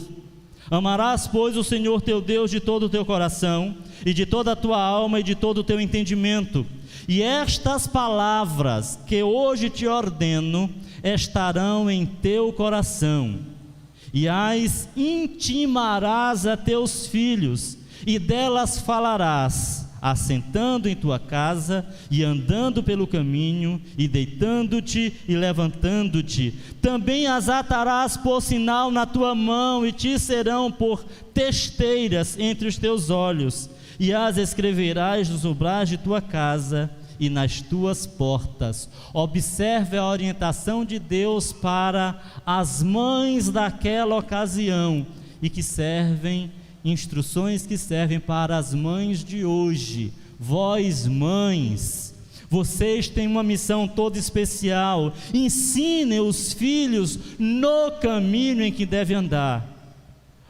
Amarás, pois, o Senhor teu Deus de todo o teu coração, e de toda a tua alma, e de todo o teu entendimento. E estas palavras que hoje te ordeno estarão em teu coração, e as intimarás a teus filhos, e delas falarás, assentando em tua casa, e andando pelo caminho, e deitando-te e levantando-te. Também as atarás por sinal na tua mão, e te serão por testeiras entre os teus olhos, e as escreverás nos umbrais de tua casa e nas tuas portas. Observe a orientação de Deus para as mães daquela ocasião, e que servem, instruções que servem para as mães de hoje. Vós mães, vocês têm uma missão toda especial: ensinem os filhos no caminho em que devem andar.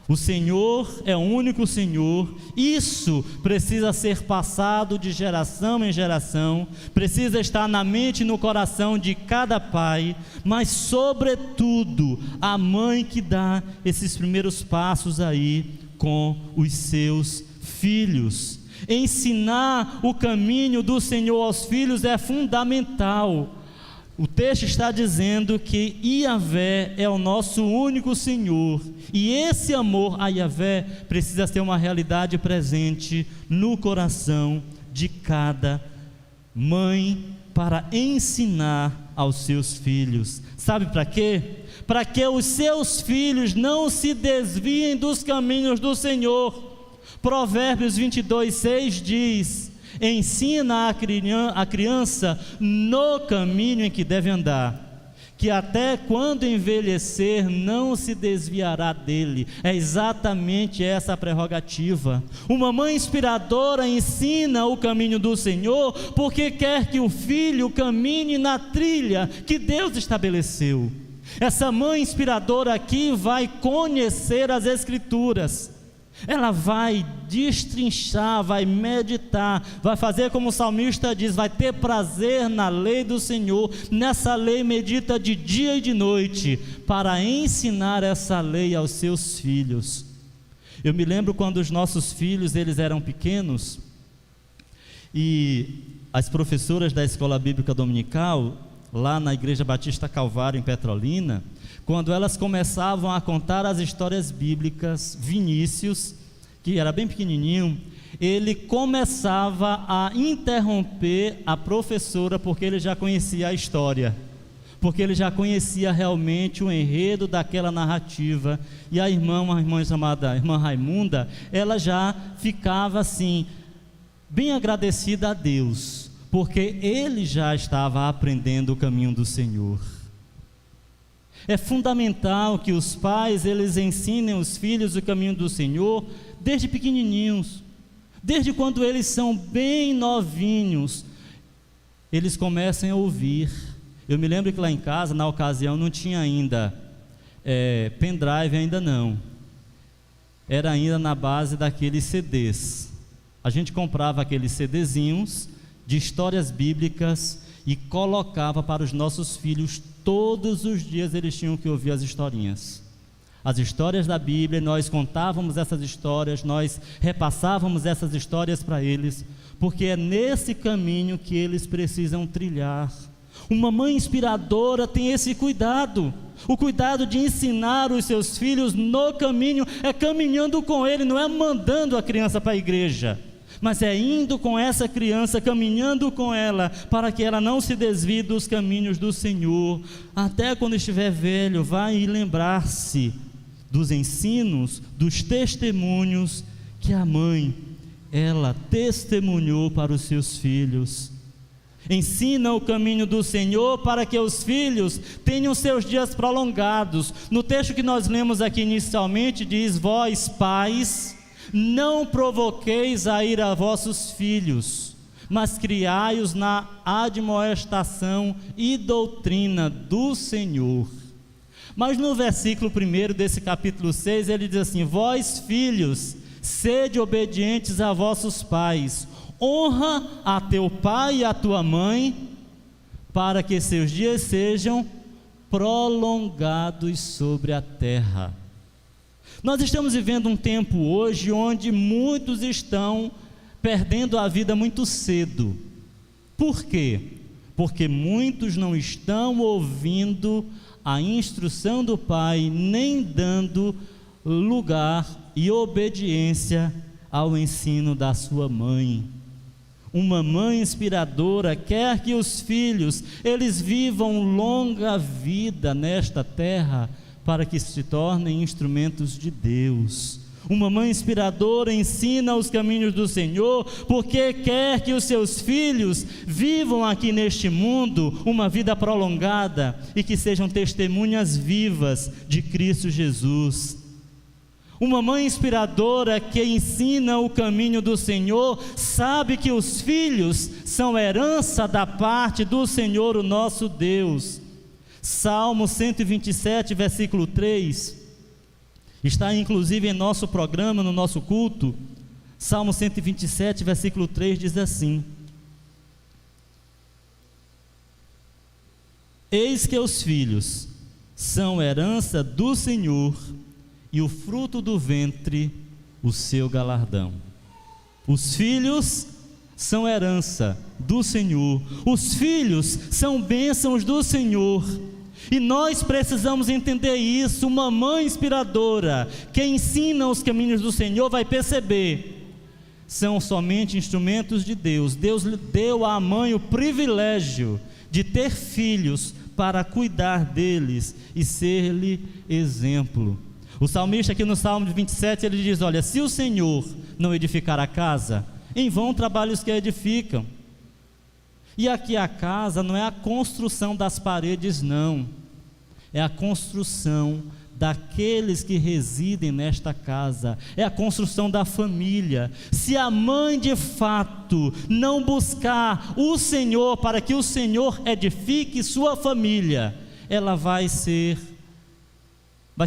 O Senhor é o único Senhor. Isso precisa ser passado de geração em geração, precisa estar na mente e no coração de cada pai, mas sobretudo a mãe que dá esses primeiros passos aí com os seus filhos. Ensinar o caminho do Senhor aos filhos é fundamental. O texto está dizendo que Yahvé é o nosso único Senhor, e esse amor a Yahvé precisa ser uma realidade presente no coração de cada mãe, para ensinar aos seus filhos. Sabe para quê? Para que os seus filhos não se desviem dos caminhos do Senhor. Provérbios 22:6 diz: ensina a criança no caminho em que deve andar. que até quando envelhecer não se desviará dele. É exatamente essa a prerrogativa. Uma mãe inspiradora ensina o caminho do Senhor, porque quer que o filho caminhe na trilha que Deus estabeleceu. Essa mãe inspiradora aqui vai conhecer as Escrituras. Ela vai destrinchar, vai meditar, vai fazer como o salmista diz, vai ter prazer na lei do Senhor. Nessa lei medita de dia e de noite, para ensinar essa lei aos seus filhos. Eu me lembro quando os nossos filhos, eles eram pequenos, e as professoras da Escola Bíblica Dominical, lá na Igreja Batista Calvário, em Petrolina, quando elas começavam a contar as histórias bíblicas, Vinícius, que era bem pequenininho, ele começava a interromper a professora, porque ele já conhecia a história, porque ele já conhecia realmente o enredo daquela narrativa. E a irmã, uma irmã chamada irmã Raimunda, ela já ficava assim, bem agradecida a Deus, porque ele já estava aprendendo o caminho do Senhor. É fundamental que os pais, eles ensinem os filhos o caminho do Senhor desde pequenininhos, desde quando eles são bem novinhos, eles comecem a ouvir. Eu me lembro que lá em casa, na ocasião, não tinha ainda pendrive, ainda não, era ainda na base daqueles CDs. A gente comprava aqueles CDzinhos de histórias bíblicas e colocava para os nossos filhos. Todos os dias eles tinham que ouvir as historinhas da Bíblia. Nós contávamos essas histórias, nós repassávamos essas histórias para eles, porque é nesse caminho que eles precisam trilhar. Uma mãe inspiradora tem esse cuidado, o cuidado de ensinar os seus filhos no caminho, é caminhando com ele, não é mandando a criança para a igreja, mas é indo com essa criança, caminhando com ela, para que ela não se desvie dos caminhos do Senhor. Até quando estiver velho, vai lembrar-se dos ensinos, dos testemunhos que a mãe, ela testemunhou para os seus filhos. Ensina o caminho do Senhor para que os filhos tenham seus dias prolongados. No texto que nós lemos aqui inicialmente, diz: vós pais, não provoqueis a ira a vossos filhos, mas criai-os na admoestação e doutrina do Senhor. Mas no versículo 1 desse capítulo 6, ele diz assim: vós filhos, sede obedientes a vossos pais, honra a teu pai e a tua mãe, para que seus dias sejam prolongados sobre a terra. Nós estamos vivendo um tempo hoje onde muitos estão perdendo a vida muito cedo. Por quê? Porque muitos não estão ouvindo a instrução do pai, nem dando lugar e obediência ao ensino da sua mãe. Uma mãe inspiradora quer que os filhos, eles vivam longa vida nesta terra, para que se tornem instrumentos de Deus. Uma mãe inspiradora ensina os caminhos do Senhor, porque quer que os seus filhos vivam aqui neste mundo uma vida prolongada e que sejam testemunhas vivas de Cristo Jesus. Uma mãe inspiradora que ensina o caminho do Senhor sabe que os filhos são herança da parte do Senhor, o nosso Deus. Salmo 127, versículo 3, está inclusive em nosso programa, no nosso culto. Salmo 127, versículo 3 diz assim: eis que os filhos são herança do Senhor, e o fruto do ventre o seu galardão. Os filhos são herança do Senhor, os filhos são bênçãos do Senhor, e nós precisamos entender isso. Uma mãe inspiradora que ensina os caminhos do Senhor vai perceber, são somente instrumentos de Deus. Deus deu à mãe o privilégio de ter filhos para cuidar deles e ser-lhe exemplo. O salmista aqui no Salmo 27, ele diz: olha, se o Senhor não edificar a casa, em vão trabalham os que a edificam. E aqui a casa não é a construção das paredes, não. é a construção daqueles que residem nesta casa, é a construção da família. Se a mãe de fato não buscar o Senhor para que o Senhor edifique sua família, ela vai ser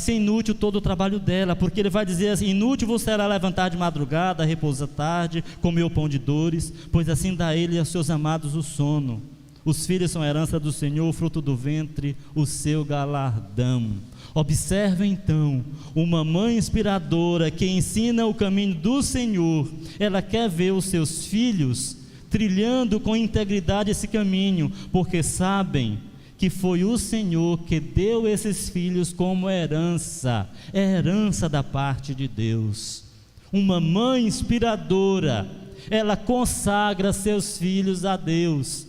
inútil todo o trabalho dela, porque ele vai dizer assim: inútil vos será levantar de madrugada, repousar tarde, comer o pão de dores, pois assim dá ele aos seus amados o sono. Os filhos são a herança do Senhor, o fruto do ventre, o seu galardão. Observe então, uma mãe inspiradora que ensina o caminho do Senhor, ela quer ver os seus filhos trilhando com integridade esse caminho, porque sabem que foi o Senhor que deu esses filhos como herança, herança da parte de Deus. Uma mãe inspiradora, ela consagra seus filhos a Deus.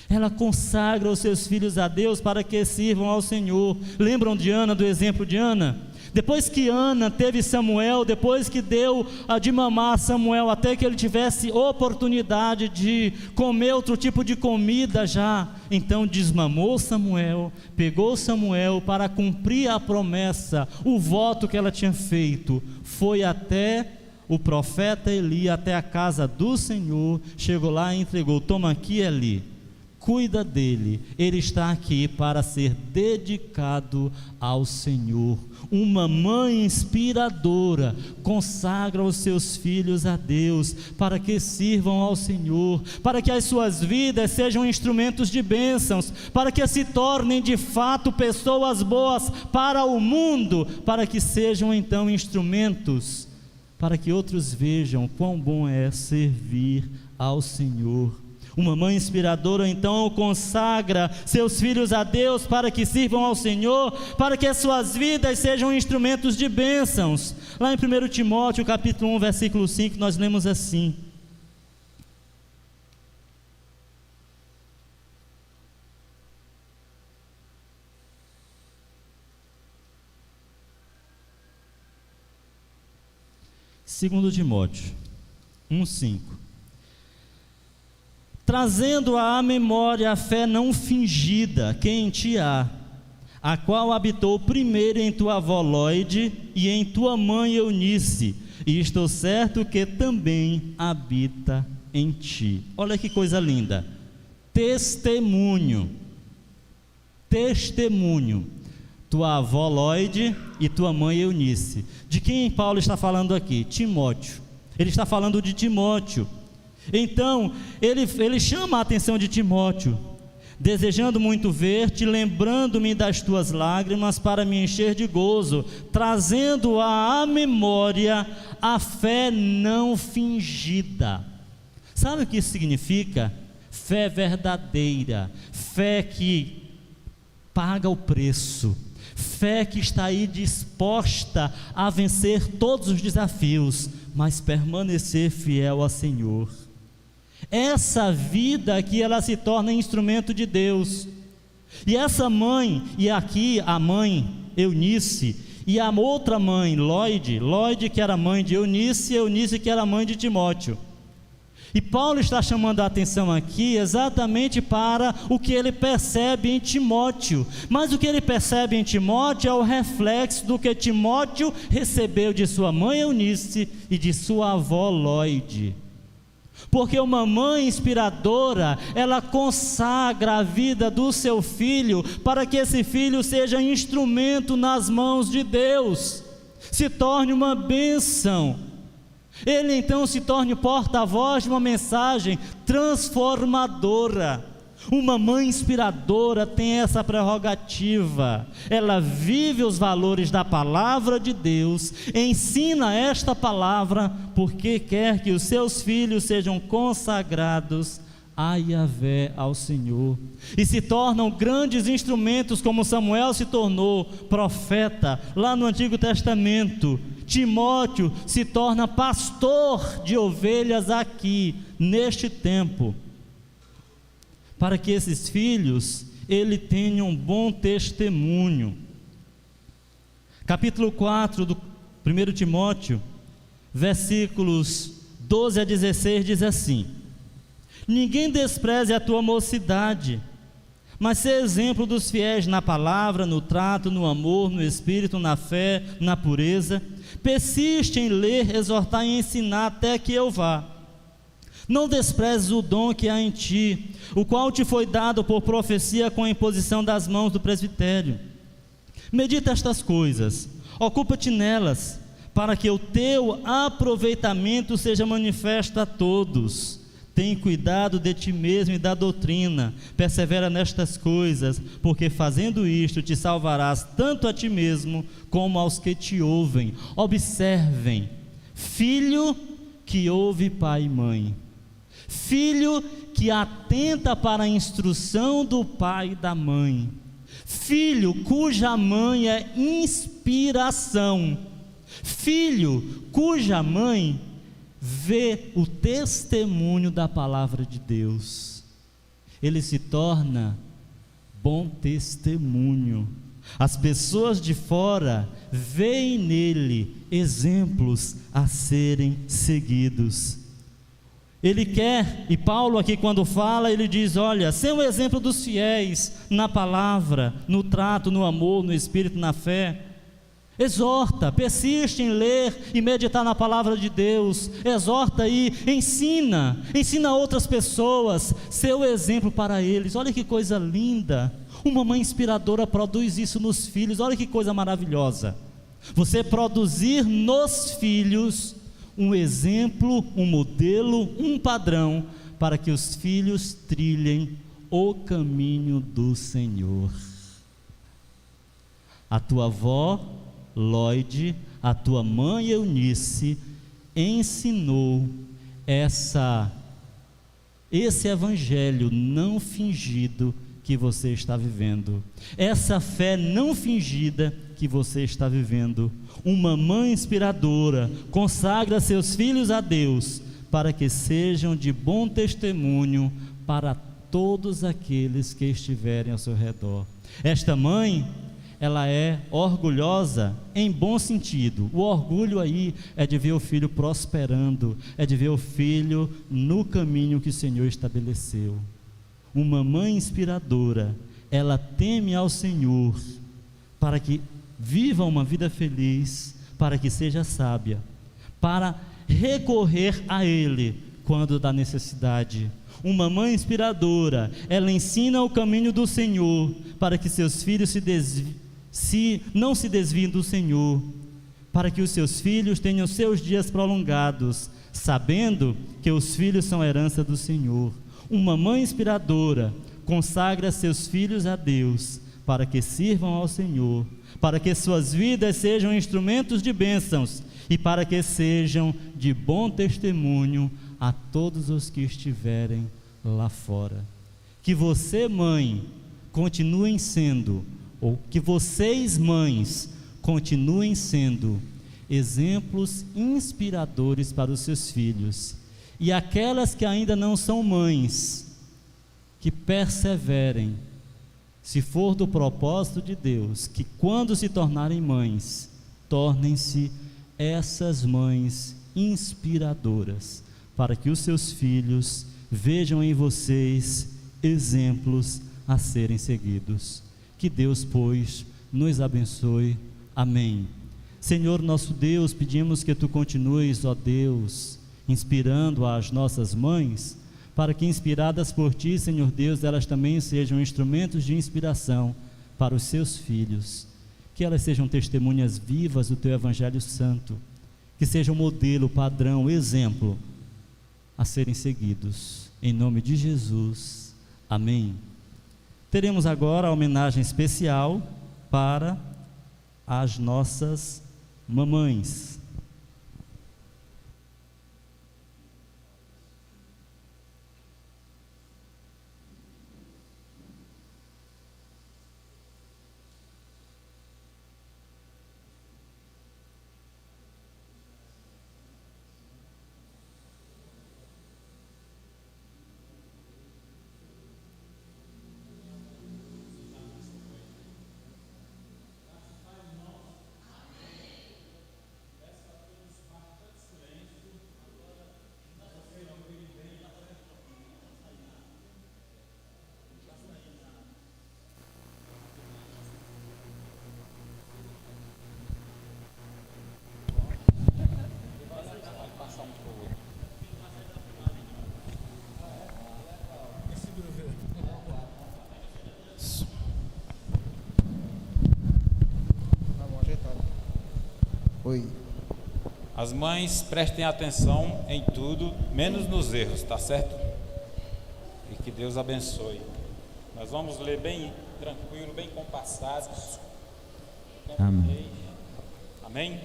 Ela consagra os seus filhos a Deus para que sirvam ao Senhor. Lembram de Ana, do exemplo de Ana? Depois que Ana teve Samuel, depois que deu de mamar a Samuel, até que ele tivesse oportunidade de comer outro tipo de comida já, então desmamou Samuel, pegou Samuel para cumprir a promessa, o voto que ela tinha feito, foi até o profeta Eli, até a casa do Senhor, chegou lá e entregou: toma aqui, Eli, cuida dele, ele está aqui para ser dedicado ao Senhor. Uma mãe inspiradora consagra os seus filhos a Deus, para que sirvam ao Senhor, para que as suas vidas sejam instrumentos de bênçãos, para que se tornem de fato pessoas boas para o mundo, para que sejam então instrumentos, para que outros vejam quão bom é servir ao Senhor. Uma mãe inspiradora então consagra seus filhos a Deus para que sirvam ao Senhor, para que as suas vidas sejam instrumentos de bênçãos. Lá em 1 Timóteo capítulo 1, versículo 5, nós lemos assim: Segundo Timóteo 1:5, trazendo à memória a fé não fingida que em ti há, a qual habitou primeiro em tua avó Lóide e em tua mãe Eunice, e estou certo que também habita em ti. Olha que coisa linda, testemunho, tua avó Lóide e tua mãe Eunice. De quem Paulo está falando aqui? Timóteo. Ele está falando de Timóteo. Então, ele chama a atenção de Timóteo: desejando muito ver-te, lembrando-me das tuas lágrimas para me encher de gozo, trazendo à memória a fé não fingida. Sabe o que isso significa? Fé verdadeira, fé que paga o preço, fé que está aí disposta a vencer todos os desafios, mas permanecer fiel ao Senhor. Essa vida aqui, ela se torna instrumento de Deus. E essa mãe, e aqui a mãe Eunice, e a outra mãe Lóide que era mãe de Eunice, Eunice que era mãe de Timóteo. E Paulo está chamando a atenção aqui exatamente para o que ele percebe em Timóteo. Mas o que ele percebe em Timóteo é o reflexo do que Timóteo recebeu de sua mãe Eunice e de sua avó Lóide. Porque uma mãe inspiradora, ela consagra a vida do seu filho para que esse filho seja instrumento nas mãos de Deus, se torne uma bênção. Ele então se torne porta-voz de uma mensagem transformadora. Uma mãe inspiradora tem essa prerrogativa, ela vive os valores da palavra de Deus, ensina esta palavra, porque quer que os seus filhos sejam consagrados a Yahvé, ao Senhor, e se tornam grandes instrumentos, como Samuel se tornou profeta lá no Antigo Testamento. Timóteo se torna pastor de ovelhas aqui, neste tempo, para que esses filhos, ele tenham um bom testemunho. Capítulo 4 do 1 Timóteo, versículos 12 a 16, diz assim: ninguém despreze a tua mocidade, mas ser exemplo dos fiéis na palavra, no trato, no amor, no espírito, na fé, na pureza. Persiste em ler, exortar e ensinar até que eu vá. Não desprezes o dom que há em ti, o qual te foi dado por profecia com a imposição das mãos do presbitério. Medita estas coisas, ocupa-te nelas, para que o teu aproveitamento seja manifesto a todos. Tem cuidado de ti mesmo e da doutrina, persevera nestas coisas, porque fazendo isto te salvarás tanto a ti mesmo como aos que te ouvem. Observem, filho que ouve pai e mãe, filho que atenta para a instrução do pai e da mãe, filho cuja mãe é inspiração, filho cuja mãe vê o testemunho da palavra de Deus. Ele se torna bom testemunho. As pessoas de fora veem nele exemplos a serem seguidos. Ele quer, e Paulo aqui quando fala, ele diz, olha, ser um exemplo dos fiéis na palavra, no trato, no amor, no espírito, na fé. Exorta, persiste em ler e meditar na palavra de Deus, exorta e ensina outras pessoas, seu exemplo para eles. Olha que coisa linda, uma mãe inspiradora produz isso nos filhos. Olha que coisa maravilhosa, você produzir nos filhos um exemplo, um modelo, um padrão, para que os filhos trilhem o caminho do Senhor. A tua avó Lloyd, a tua mãe Eunice, ensinou esse evangelho não fingido que você está vivendo, essa fé não fingida que você está vivendo. Uma mãe inspiradora consagra seus filhos a Deus, para que sejam de bom testemunho para todos aqueles que estiverem ao seu redor. Esta mãe, ela é orgulhosa em bom sentido. O orgulho aí é de ver o filho prosperando, é de ver o filho no caminho que o Senhor estabeleceu. Uma mãe inspiradora, ela teme ao Senhor para que viva uma vida feliz, para que seja sábia, para recorrer a Ele quando da necessidade. Uma mãe inspiradora, ela ensina o caminho do Senhor, para que seus filhos não se desviem do Senhor, para que os seus filhos tenham seus dias prolongados, sabendo que os filhos são herança do Senhor. Uma mãe inspiradora consagra seus filhos a Deus, para que sirvam ao Senhor, para que suas vidas sejam instrumentos de bênçãos e para que sejam de bom testemunho a todos os que estiverem lá fora. Que você, mãe, continuem sendo, ou que vocês, mães, continuem sendo exemplos inspiradores para os seus filhos. E aquelas que ainda não são mães, que perseverem, se for do propósito de Deus, que quando se tornarem mães, tornem-se essas mães inspiradoras, para que os seus filhos vejam em vocês exemplos a serem seguidos. Que Deus, pois, nos abençoe. Amém. Senhor nosso Deus, pedimos que Tu continues, ó Deus, inspirando as nossas mães, para que, inspiradas por Ti, Senhor Deus, elas também sejam instrumentos de inspiração para os seus filhos, que elas sejam testemunhas vivas do Teu Evangelho Santo, que sejam modelo, padrão, exemplo a serem seguidos, em nome de Jesus, amém. Teremos agora a homenagem especial para as nossas mamães. As mães prestem atenção em tudo, menos nos erros, tá certo? E que Deus abençoe. Nós vamos ler bem tranquilo, bem compassado. Amém. Amém?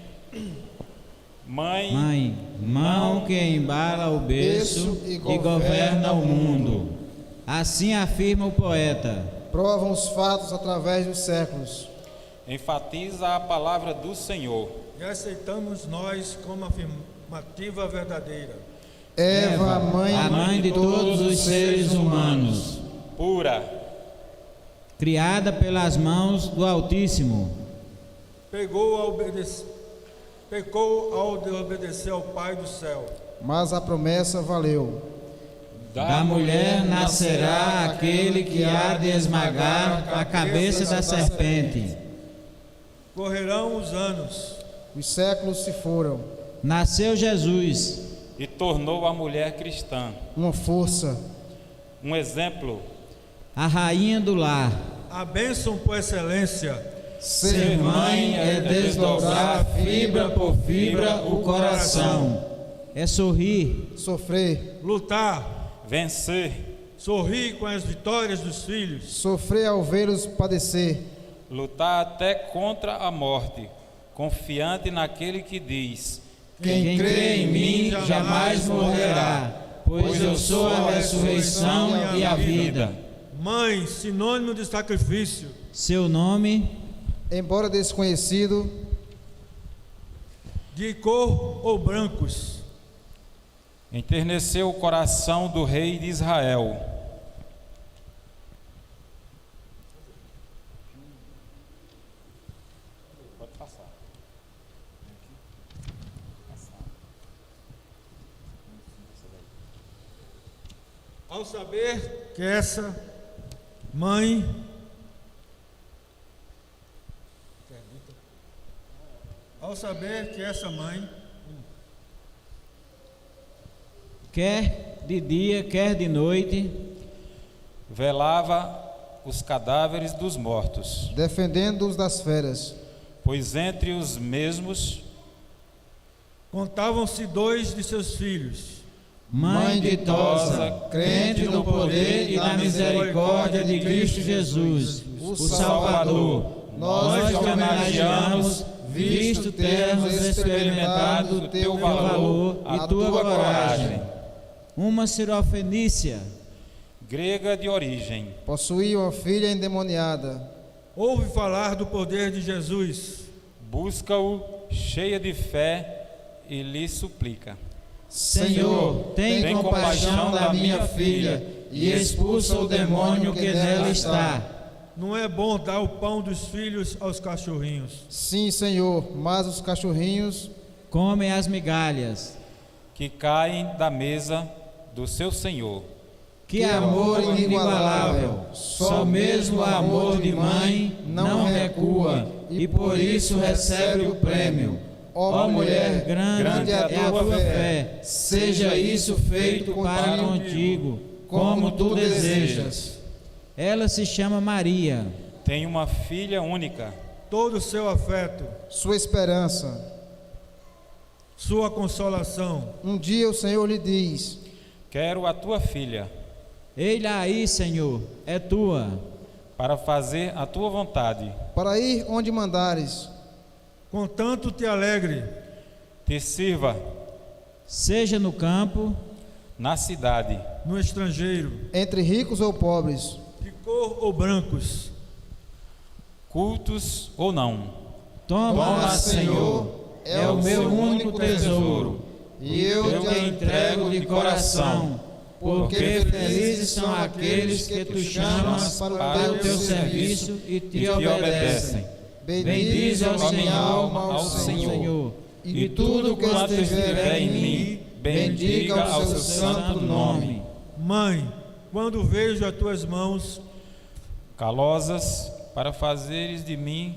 Mãe, mão que embala o berço e governa o mundo. Assim afirma o poeta. Provam os fatos através dos séculos. enfatiza a palavra do Senhor. E aceitamos nós como afirmativa verdadeira. Eva, a mãe de todos os seres humanos, Pura, criada pelas mãos do Altíssimo, Pecou ao desobedecer ao Pai do céu. mas a promessa valeu. da mulher nascerá aquele que há de esmagar a cabeça da serpente. Correrão os anos. Os séculos se foram. Nasceu Jesus, e tornou a mulher cristã Uma força. um exemplo. a rainha do lar. A bênção por excelência. Ser mãe é desdobrar fibra por fibra o coração. É sorrir, Sofrer. Lutar. Vencer, Sorrir com as vitórias dos filhos. Sofrer ao vê-los padecer. lutar até contra a morte, confiante naquele que diz: Quem crê em mim jamais morrerá, pois eu sou a ressurreição e a vida. Mãe, sinônimo de sacrifício. seu nome, Embora desconhecido, De cor ou brancos. enterneceu o coração do rei de Israel. Pode passar. Ao saber que essa mãe quer de dia, quer de noite, Velava os cadáveres dos mortos, defendendo-os das feras, pois entre os mesmos contavam-se 2 de seus filhos. mãe ditosa, crente no poder e na misericórdia de Cristo Jesus, o Salvador, nós te homenageamos, visto termos experimentado o teu valor e tua coragem. Uma sirofenícia, grega de origem, possuía uma filha endemoniada. Ouve falar do poder de Jesus. busca-o cheia de fé e lhe suplica: Senhor, tem compaixão da minha filha e expulsa o demônio que nela está. Não é bom dar o pão dos filhos aos cachorrinhos. Sim, Senhor, mas os cachorrinhos Comem as migalhas. que caem da mesa do seu Senhor. Que amor inigualável! Só mesmo o amor de mãe não recua e por isso recebe o prêmio. Ó mulher, grande é a tua fé, seja isso feito para contigo, como tu desejas. Ela se chama Maria, Tem uma filha única, Todo o seu afeto, sua esperança. sua consolação. Um dia o Senhor lhe diz: quero a tua filha, Eis-la aí, Senhor, é tua. para fazer a tua vontade. para ir onde mandares. Contanto te alegre, Te sirva Seja no campo, na cidade, no estrangeiro, Entre ricos ou pobres, de cor ou brancos. cultos ou não. toma, Senhor, é o meu único tesouro, e eu eu te entrego de coração, porque felizes são aqueles que tu chamas para o teu serviço e te obedecem. bendize a minha alma ao Senhor, e tudo quanto estiver em mim, bendiga ao seu santo nome. Mãe, quando vejo as tuas mãos, Calosas para fazeres de mim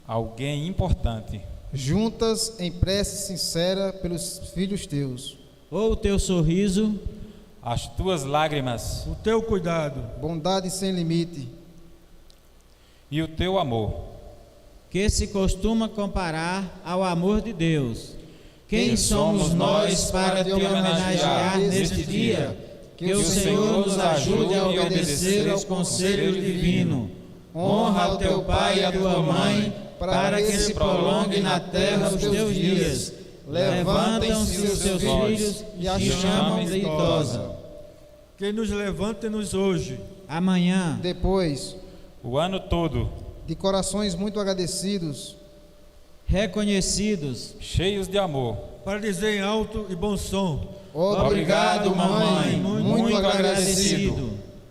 alguém importante. juntas em prece sincera pelos filhos teus. Ou o teu sorriso, As tuas lágrimas o teu cuidado, Bondade sem limite, e o teu amor, que se costuma comparar ao amor de Deus. Quem somos nós para te homenagear neste dia? Que o Senhor nos ajude a obedecer ao conselho divino. Honra ao teu pai e à tua mãe, para que se prolongue na terra os teus dias. Levantam-se os teus filhos e a chamam ditosa. Que nos levante-nos hoje, Amanhã, Depois, o ano todo, de corações muito agradecidos, reconhecidos. cheios de amor. para dizer em alto e bom som, Obrigado, mamãe, muito agradecido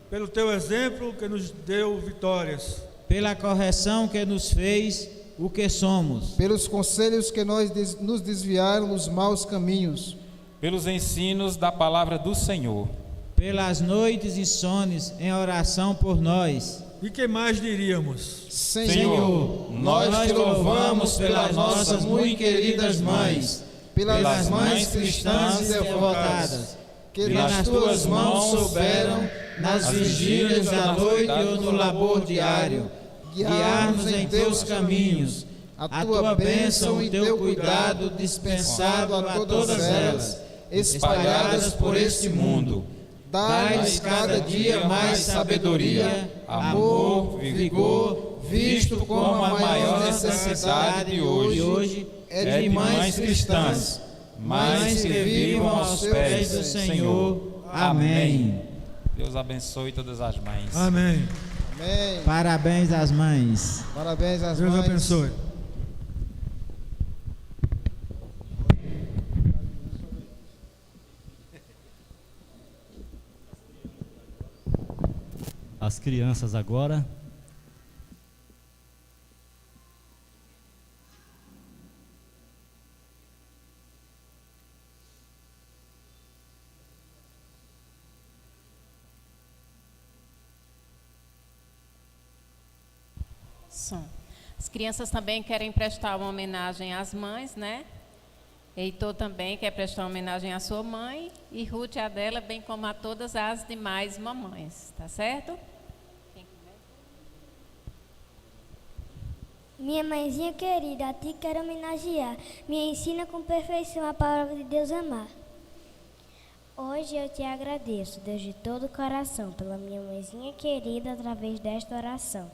pelo teu exemplo que nos deu vitórias, pela correção que nos fez o que somos, pelos conselhos que nos desviaram dos maus caminhos, Pelos ensinos da palavra do Senhor. pelas noites insones em oração por nós. e que mais diríamos? Senhor, nós te louvamos pelas nossas muito queridas mães, pelas mães cristãs e devotadas, que nas tuas mãos souberam, nas vigílias da noite ou no labor diário, guiar-nos em teus caminhos, a tua bênção e teu cuidado dispensado a todas elas, espalhadas por este mundo. Dai-lhes cada dia mais sabedoria, amor, vigor, visto como a maior necessidade hoje é de mães cristãs, mães que vivam aos pés do Senhor. Amém. Deus abençoe todas as mães. Amém. Amém. Parabéns às mães. Parabéns às Deus mães. abençoe. As crianças agora. Som. As crianças também querem prestar uma homenagem às mães, né? Heitor também quer prestar uma homenagem à sua mãe e Ruth a dela, bem como a todas as demais mamães, tá certo? Minha mãezinha querida, a ti quero homenagear. Me ensina com perfeição a palavra de Deus amar. Hoje eu te agradeço, Deus de todo o coração, pela minha mãezinha querida através desta oração.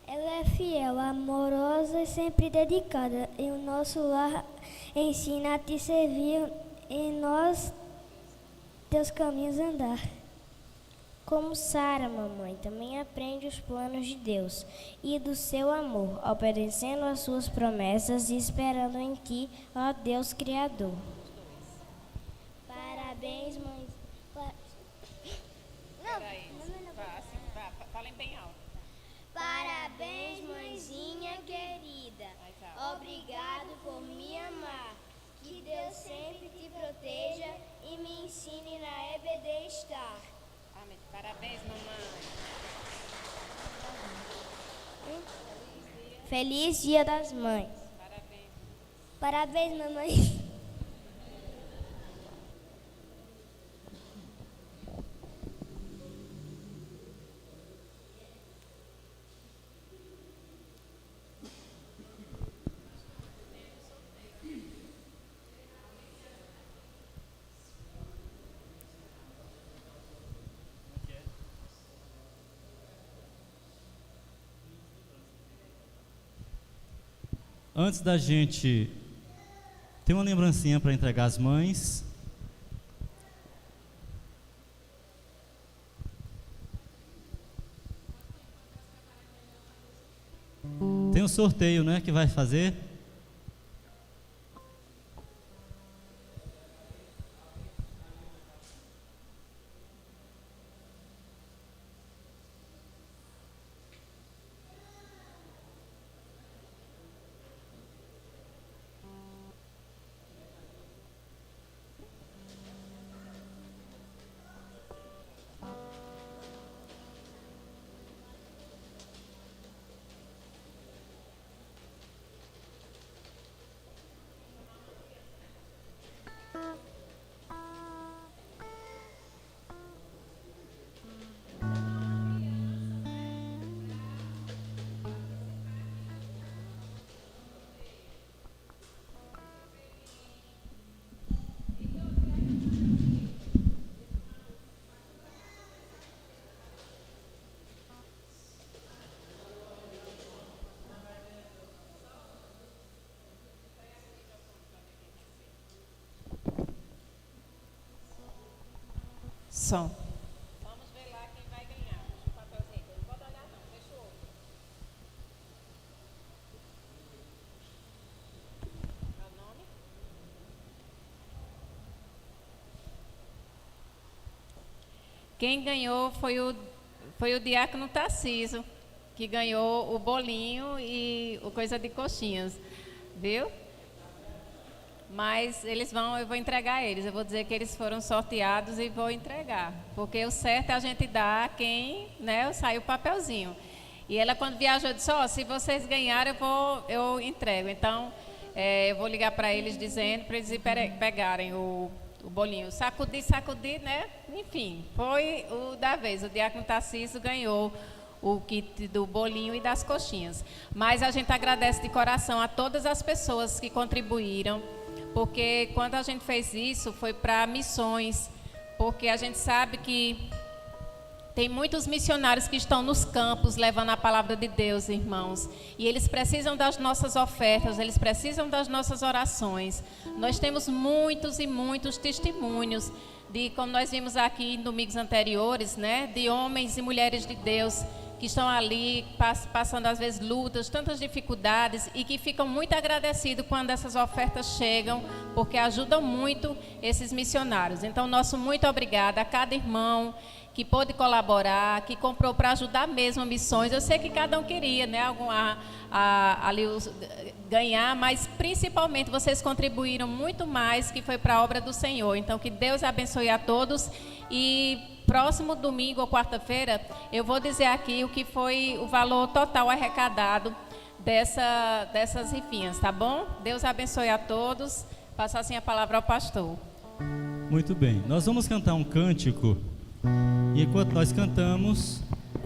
Ela é fiel, amorosa e sempre dedicada. Em o nosso lar ensina a te servir, em nós teus caminhos andar. Como Sara, mamãe, também aprende os planos de Deus e do seu amor, obedecendo às suas promessas e esperando em ti, ó Deus Criador. Parabéns, mãe. Falem bem alto. Parabéns, mãezinha querida. Obrigado por me amar. Que Deus sempre te proteja e me ensine na EBD estar. Amém. Parabéns, mamãe. Feliz Dia das Mães. Parabéns. Parabéns, mamãe. Antes da gente ter uma lembrancinha para entregar às mães. Tem um sorteio, né, que vai fazer. som. Vamos ver lá quem vai ganhar. O papelzinho. Não pode olhar não, fecha o olho. Qual o nome? Quem ganhou foi o diácono Tarciso, que ganhou o bolinho e o coisa de coxinhas, viu? Mas eu vou entregar a eles, eu vou dizer que eles foram sorteados e vou entregar, porque o certo é a gente dar a quem, né, sai o papelzinho. E ela, quando viajou, disse, se vocês ganharem, eu entrego. Então, eu vou ligar para eles dizendo, para eles pegarem o bolinho. Sacudir, né? Enfim, foi o da vez. O diácono Tarcísio ganhou o kit do bolinho e das coxinhas. Mas a gente agradece de coração a todas as pessoas que contribuíram, porque quando a gente fez isso foi para missões, porque a gente sabe que tem muitos missionários que estão nos campos levando a palavra de Deus, irmãos, e eles precisam das nossas ofertas, eles precisam das nossas orações. Nós temos muitos e muitos testemunhos de, como nós vimos aqui em domingos anteriores, né, de homens e mulheres de Deus que estão ali passando às vezes lutas, tantas dificuldades, e que ficam muito agradecidos quando essas ofertas chegam, porque ajudam muito esses missionários. Então, nosso muito obrigado a cada irmão que pôde colaborar, que comprou para ajudar mesmo missões. Eu sei que cada um queria, né, ganhar, mas principalmente vocês contribuíram muito mais, que foi para a obra do Senhor. Então, que Deus abençoe a todos. E próximo domingo ou quarta-feira, eu vou dizer aqui o que foi o valor total arrecadado dessas rifinhas, tá bom? Deus abençoe a todos. Passa assim a palavra ao pastor. Muito bem, nós vamos cantar um cântico. E enquanto nós cantamos,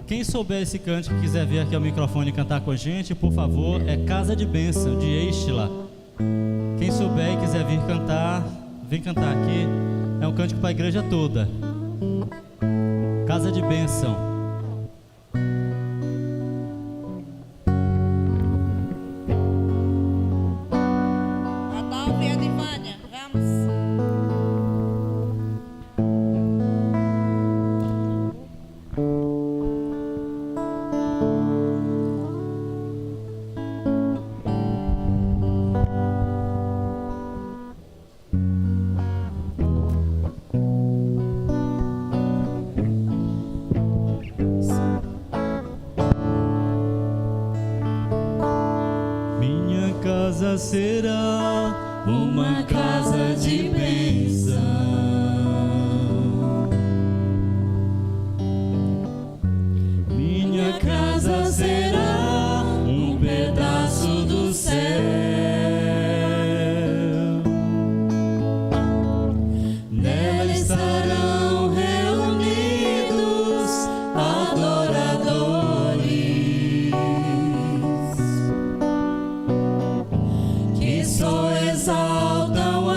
quem souber esse cântico e quiser vir aqui ao microfone e cantar com a gente, por favor, é Casa de Bênção, de Eixla. Quem souber e quiser vir cantar, vem cantar aqui. É um cântico para a igreja toda. Casa de Bênção. Adolfo e Adivânia, vamos. Será uma casa de bênção. Minha casa será um pedaço do céu. Nela estarão reunidos adoradores. Só exaltam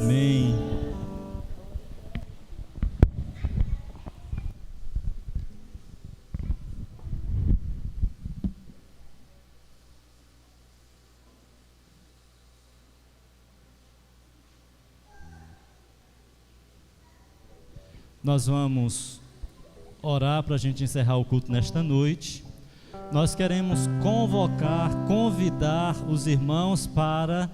Amém. Nós vamos orar para a gente encerrar o culto nesta noite. Nós queremos convidar os irmãos para,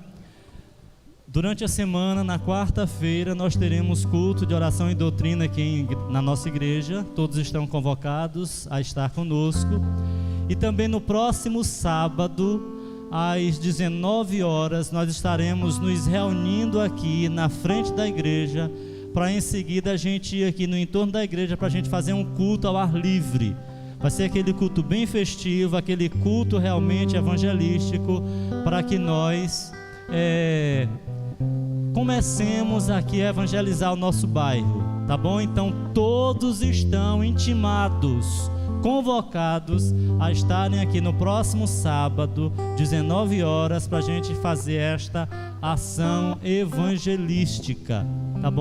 durante a semana, na quarta-feira, nós teremos culto de oração e doutrina aqui na nossa igreja. Todos estão convocados a estar conosco. E também no próximo sábado, às 19 horas, nós estaremos nos reunindo aqui na frente da igreja, para em seguida a gente ir aqui no entorno da igreja para a gente fazer um culto ao ar livre. Vai ser aquele culto bem festivo, aquele culto realmente evangelístico, para que nós comecemos aqui a evangelizar o nosso bairro, tá bom? Então todos estão intimados, convocados a estarem aqui no próximo sábado, 19 horas, para a gente fazer esta ação evangelística, tá bom?